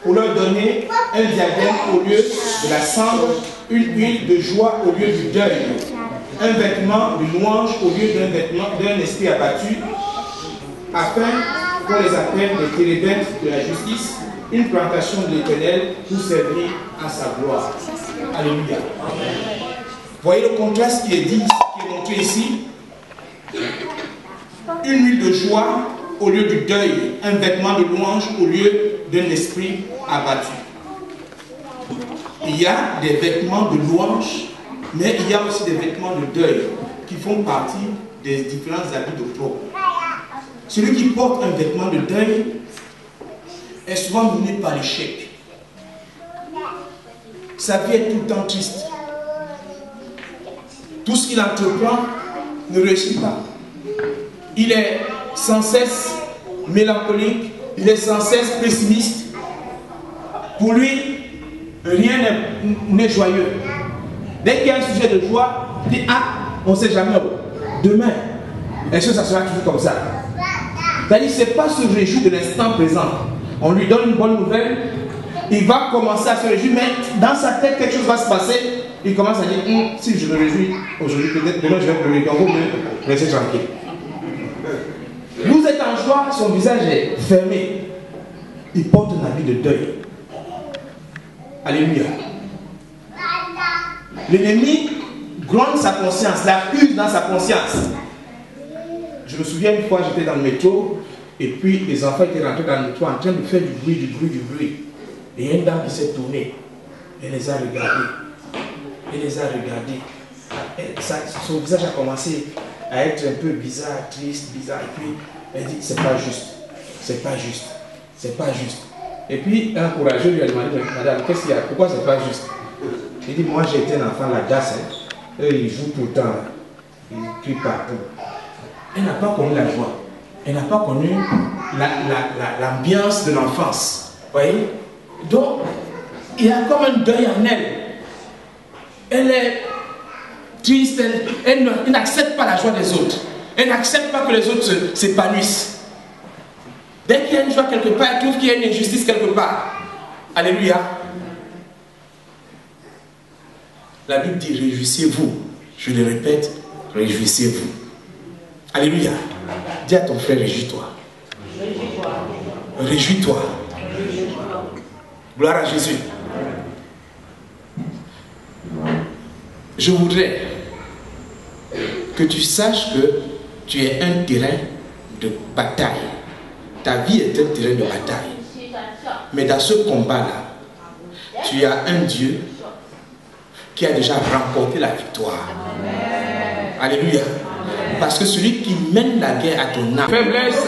pour leur donner un diadème au lieu de la cendre, une huile de joie au lieu du deuil, un vêtement de louange au lieu d'un esprit abattu, afin qu'on les appelle les térébintes de la justice, une plantation de l'Éternel pour servir à sa gloire. Alléluia. Voyez le contraste qui est dit, qui est montré ici. Une huile de joie au lieu du deuil, un vêtement de louange au lieu d'un esprit abattu. Il y a des vêtements de louange, mais il y a aussi des vêtements de deuil qui font partie des différents habits de pro. Celui qui porte un vêtement de deuil est souvent mené par l'échec. Sa vie est tout le temps triste. Tout ce qu'il entreprend ne réussit pas. Il est sans cesse mélancolique, il est sans cesse pessimiste. Pour lui, rien n'est joyeux. Dès qu'il y a un sujet de joie, il dit, ah, on ne sait jamais. Demain, est-ce que ça sera toujours comme ça? C'est-à-dire, ce n'est pas se réjouir de l'instant présent. On lui donne une bonne nouvelle, il va commencer à se réjouir, mais dans sa tête, quelque chose va se passer. Il commence à dire, si je me réjouis aujourd'hui, peut-être demain je vais pleurer, donc vous me restez tranquille. Vous êtes en joie, son visage est fermé. Il porte un habit de deuil. Alléluia. L'ennemi gronde sa conscience, l'accuse dans sa conscience. Je me souviens une fois, j'étais dans le métro, et puis les enfants étaient rentrés dans le métro en train de faire du bruit. Et il y a une dame qui s'est tournée. Elle les a regardés. Son visage a commencé à être un peu bizarre, triste, bizarre. Et puis, elle dit, c'est pas juste. Et puis, un courageux lui a demandé, madame, qu'est-ce qu'il y a? Pourquoi c'est pas juste? Il dit, moi j'ai été un enfant, la DAS, eux ils jouent tout le temps, ils crient partout. Elle n'a pas connu la joie. Elle n'a pas connu l'ambiance de l'enfance. Vous voyez? Donc, il y a comme un deuil en elle. Elle est triste, elle n'accepte pas la joie des autres. Elle n'accepte pas que les autres s'épanouissent. Dès qu'il y a une joie quelque part, elle trouve qu'il y a une injustice quelque part. Alléluia. La Bible dit, réjouissez-vous. Je le répète, réjouissez-vous. Alléluia. Dis à ton frère, réjouis-toi. Réjouis-toi. Gloire à Jésus. Je voudrais que tu saches que tu es un terrain de bataille. Ta vie est un terrain de bataille. Mais dans ce combat-là, tu as un Dieu qui a déjà remporté la victoire. Alléluia. Parce que celui qui mène la guerre à ton âme. Faiblesse,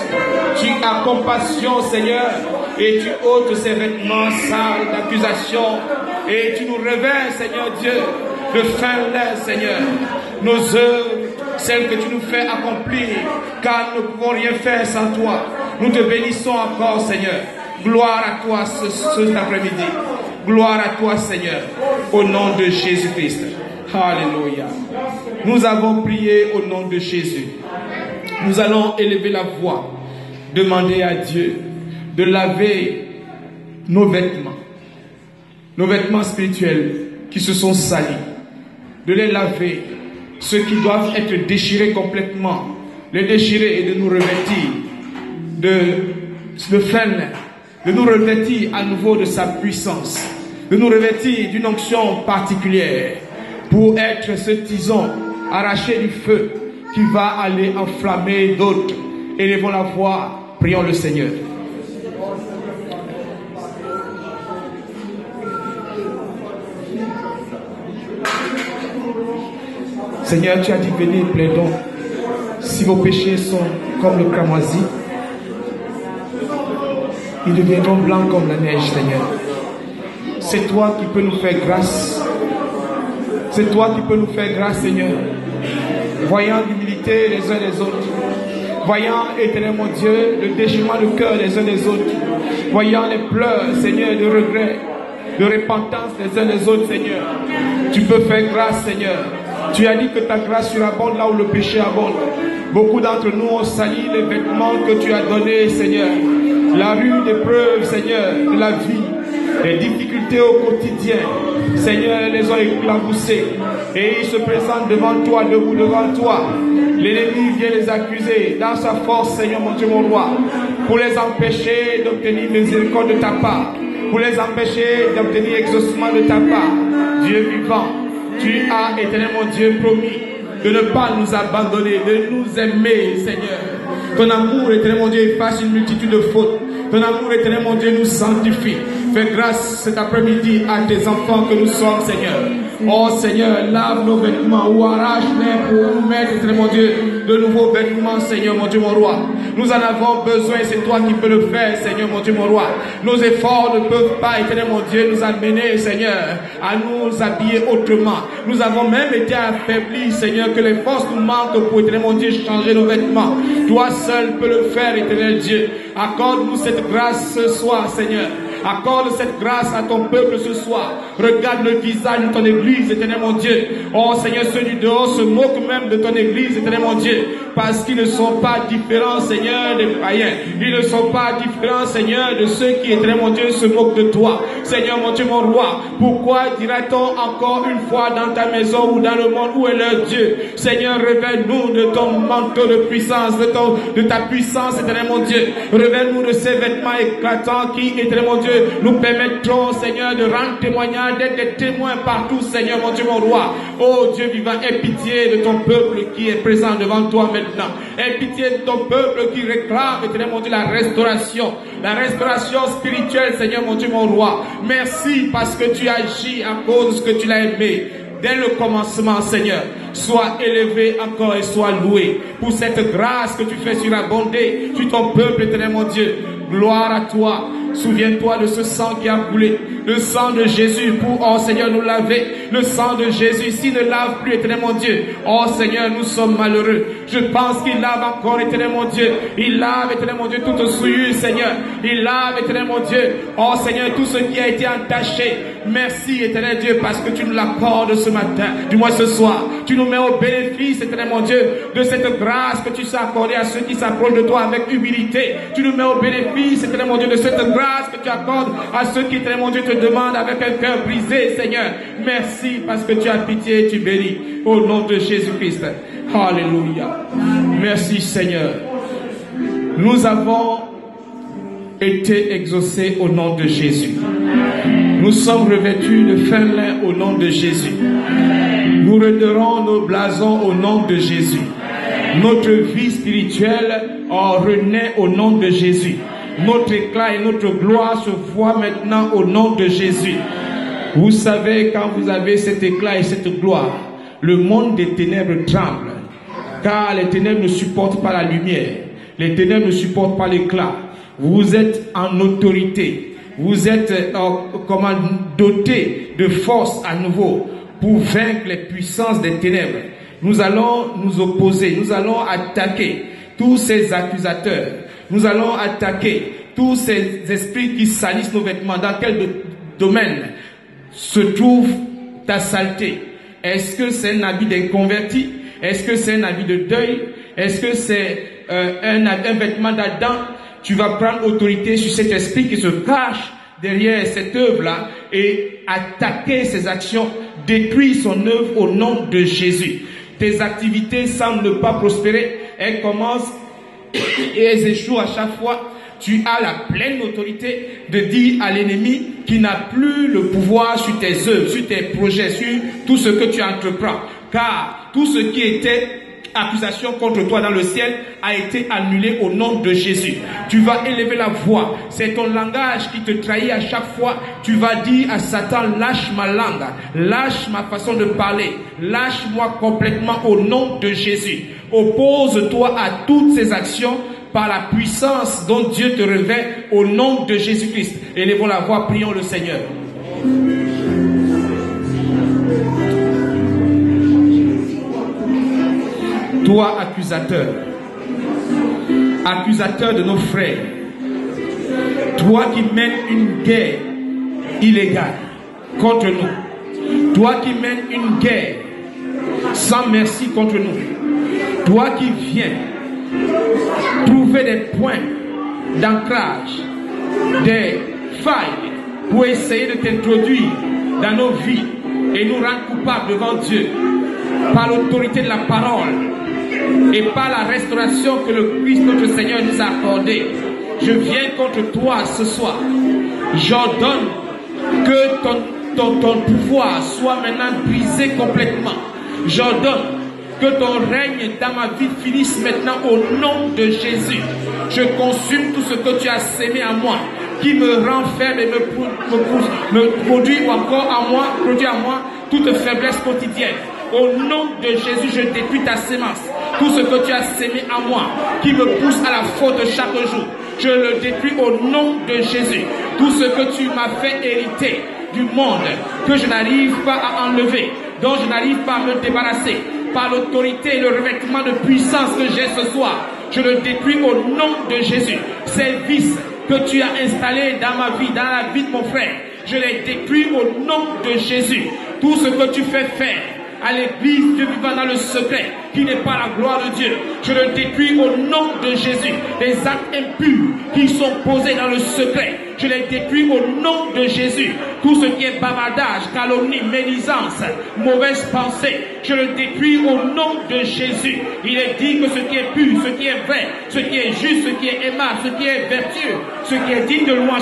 tu as compassion, Seigneur, et tu ôtes ces vêtements sales d'accusation, et tu nous révèles, Seigneur Dieu, de fin l'air, Seigneur. Nos œuvres, celles que tu nous fais accomplir, car nous ne pouvons rien faire sans toi. Nous te bénissons encore, Seigneur. Gloire à toi cet après-midi. Gloire à toi, Seigneur, au nom de Jésus-Christ. Alléluia. Nous avons prié au nom de Jésus. Nous allons élever la voix, demander à Dieu de laver nos vêtements spirituels qui se sont salis, de les laver, ceux qui doivent être déchirés complètement, les déchirer et de nous revêtir de fin, de nous revêtir à nouveau de sa puissance, de nous revêtir d'une onction particulière pour être ce tison arraché du feu qui va aller enflammer d'autres. Élevons la voix, prions le Seigneur. Seigneur, tu as dit, venez, plaidons. Si vos péchés sont comme le cramoisi, ils deviendront blancs comme la neige, Seigneur. C'est toi qui peux nous faire grâce. C'est toi qui peux nous faire grâce, Seigneur. Voyant l'humilité les uns des autres. Voyant, éternel mon Dieu, le déchirement de cœur les uns des autres. Voyant les pleurs, Seigneur, de regret, de repentance les uns des autres, Seigneur. Tu peux faire grâce, Seigneur. Tu as dit que ta grâce surabonde là où le péché abonde. Beaucoup d'entre nous ont sali les vêtements que tu as donnés, Seigneur. La rude épreuve, Seigneur, de la vie, les difficultés au quotidien, Seigneur, les ont éclaboussés. Et ils se présentent devant toi, debout devant toi. L'ennemi vient les accuser dans sa force, Seigneur mon Dieu, mon roi, pour les empêcher d'obtenir miséricorde de ta part, pour les empêcher d'obtenir exaucement de ta part. Dieu vivant, tu as, éternel mon Dieu, promis de ne pas nous abandonner, de nous aimer, Seigneur. Ton amour, éternel mon Dieu, efface une multitude de fautes. Ton amour, éternel mon Dieu, nous sanctifie. Fais grâce cet après-midi à tes enfants que nous sommes, Seigneur. Oh Seigneur, lave nos vêtements ou arrache-les pour nous mettre, éternel mon Dieu, de nouveaux vêtements, Seigneur mon Dieu, mon roi. Nous en avons besoin, c'est toi qui peux le faire, Seigneur mon Dieu, mon roi. Nos efforts ne peuvent pas, éternel mon Dieu, nous amener, Seigneur, à nous habiller autrement. Nous avons même été affaiblis, Seigneur, que les forces nous manquent pour, éternel mon Dieu, changer nos vêtements. Toi seul peux le faire, éternel Dieu. Accorde-nous cette grâce ce soir, Seigneur. Accorde cette grâce à ton peuple ce soir. Regarde le visage de ton église, éternel mon Dieu. Oh Seigneur, ceux du dehors se moquent même de ton église, éternel mon Dieu. Parce qu'ils ne sont pas différents, Seigneur, des païens. Ils ne sont pas différents, Seigneur, de ceux qui, éternel mon Dieu, se moquent de toi. Seigneur mon Dieu, mon roi. Pourquoi dira-t-on encore une fois dans ta maison ou dans le monde où est leur Dieu? Seigneur, révèle-nous de ton manteau de puissance, de ta puissance, éternel mon Dieu. Révèle-nous de ces vêtements éclatants qui, éternel mon Dieu, nous permettront, Seigneur, de rendre témoignage, d'être des témoins partout, Seigneur, mon Dieu, mon roi. Oh Dieu vivant, aie pitié de ton peuple qui est présent devant toi maintenant. Aie pitié de ton peuple qui réclame, éternel mon Dieu, la restauration spirituelle, Seigneur, mon Dieu, mon roi. Merci parce que tu agis à cause de ce que tu l'as aimé. Dès le commencement, Seigneur, sois élevé encore et sois loué pour cette grâce que tu fais surabonder sur ton peuple, éternel mon Dieu. Gloire à toi. Souviens-toi de ce sang qui a coulé, le sang de Jésus pour, oh Seigneur, nous laver. Le sang de Jésus, s'il ne lave plus, éternel mon Dieu, oh Seigneur, nous sommes malheureux. Je pense qu'il lave encore, éternel mon Dieu. Il lave, éternel mon Dieu, toute souillure, Seigneur. Il lave, éternel mon Dieu, oh Seigneur, tout ce qui a été entaché. Merci, éternel Dieu, parce que tu nous l'accordes ce matin, du moins ce soir. Tu nous mets au bénéfice, éternel mon Dieu, de cette grâce que tu sais accorder à ceux qui s'approchent de toi avec humilité. Tu nous mets au bénéfice, éternel mon Dieu, de cette grâce que tu accordes à ceux qui, éternel mon Dieu, te demandent avec un cœur brisé, Seigneur. Merci parce que tu as pitié et tu bénis. Au nom de Jésus-Christ. Alléluia. Merci, Seigneur. Nous avons été exaucés au nom de Jésus. Nous sommes revêtus de fin lin au nom de Jésus. Nous redorons nos blasons au nom de Jésus. Notre vie spirituelle renaît au nom de Jésus. Notre éclat et notre gloire se voient maintenant au nom de Jésus. Vous savez, quand vous avez cet éclat et cette gloire, le monde des ténèbres tremble. Car les ténèbres ne supportent pas la lumière. Les ténèbres ne supportent pas l'éclat. Vous êtes en autorité. Vous êtes doté de force à nouveau pour vaincre les puissances des ténèbres. Nous allons nous opposer. Nous allons attaquer tous ces accusateurs. Nous allons attaquer tous ces esprits qui salissent nos vêtements. Dans quel domaine se trouve ta saleté? Est-ce que c'est un habit d'inconverti? Est-ce que c'est un habit de deuil? Est-ce que c'est un vêtement d'Adam? Tu vas prendre autorité sur cet esprit qui se cache derrière cette œuvre-là et attaquer ses actions, détruire son œuvre au nom de Jésus. Tes activités semblent ne pas prospérer. Elles commencent et elles échouent à chaque fois. Tu as la pleine autorité de dire à l'ennemi qui n'a plus le pouvoir sur tes œuvres, sur tes projets, sur tout ce que tu entreprends. Car tout ce qui était accusation contre toi dans le ciel a été annulé au nom de Jésus. Tu vas élever la voix. C'est ton langage qui te trahit à chaque fois. Tu vas dire à Satan, lâche ma langue, lâche ma façon de parler, lâche-moi complètement au nom de Jésus. Oppose-toi à toutes ces actions par la puissance dont Dieu te revêt au nom de Jésus-Christ. Élevons la voix, prions le Seigneur. Toi, accusateur, accusateur de nos frères, toi qui mènes une guerre illégale contre nous, toi qui mènes une guerre sans merci contre nous, toi qui viens trouver des points d'ancrage, des failles pour essayer de t'introduire dans nos vies et nous rendre coupables devant Dieu par l'autorité de la parole et par la restauration que le Christ notre Seigneur nous a accordée. Je viens contre toi ce soir. J'ordonne que ton pouvoir soit maintenant brisé complètement. J'ordonne que ton règne dans ma vie finisse maintenant au nom de Jésus. Je consume tout ce que tu as sémé à moi, qui me renferme et me produit encore produit à moi toute faiblesse quotidienne. Au nom de Jésus, je détruis ta sémence. Tout ce que tu as sémé à moi, qui me pousse à la faute chaque jour, je le détruis au nom de Jésus. Tout ce que tu m'as fait hériter du monde, que je n'arrive pas à enlever, dont je n'arrive pas à me débarrasser, par l'autorité et le revêtement de puissance que j'ai ce soir, je le détruis au nom de Jésus. Ces vices que tu as installés dans ma vie, dans la vie de mon frère, je les détruis au nom de Jésus. Tout ce que tu fais faire à l'église Dieu vivant dans le secret, qui n'est pas la gloire de Dieu, je le détruis au nom de Jésus. Les actes impurs qui sont posés dans le secret, je les détruis au nom de Jésus. Tout ce qui est bavardage, calomnie, médisance, mauvaise pensée, je le détruis au nom de Jésus. Il est dit que ce qui est pur, ce qui est vrai, ce qui est juste, ce qui est aimable, ce qui est vertueux, ce qui est digne de louange,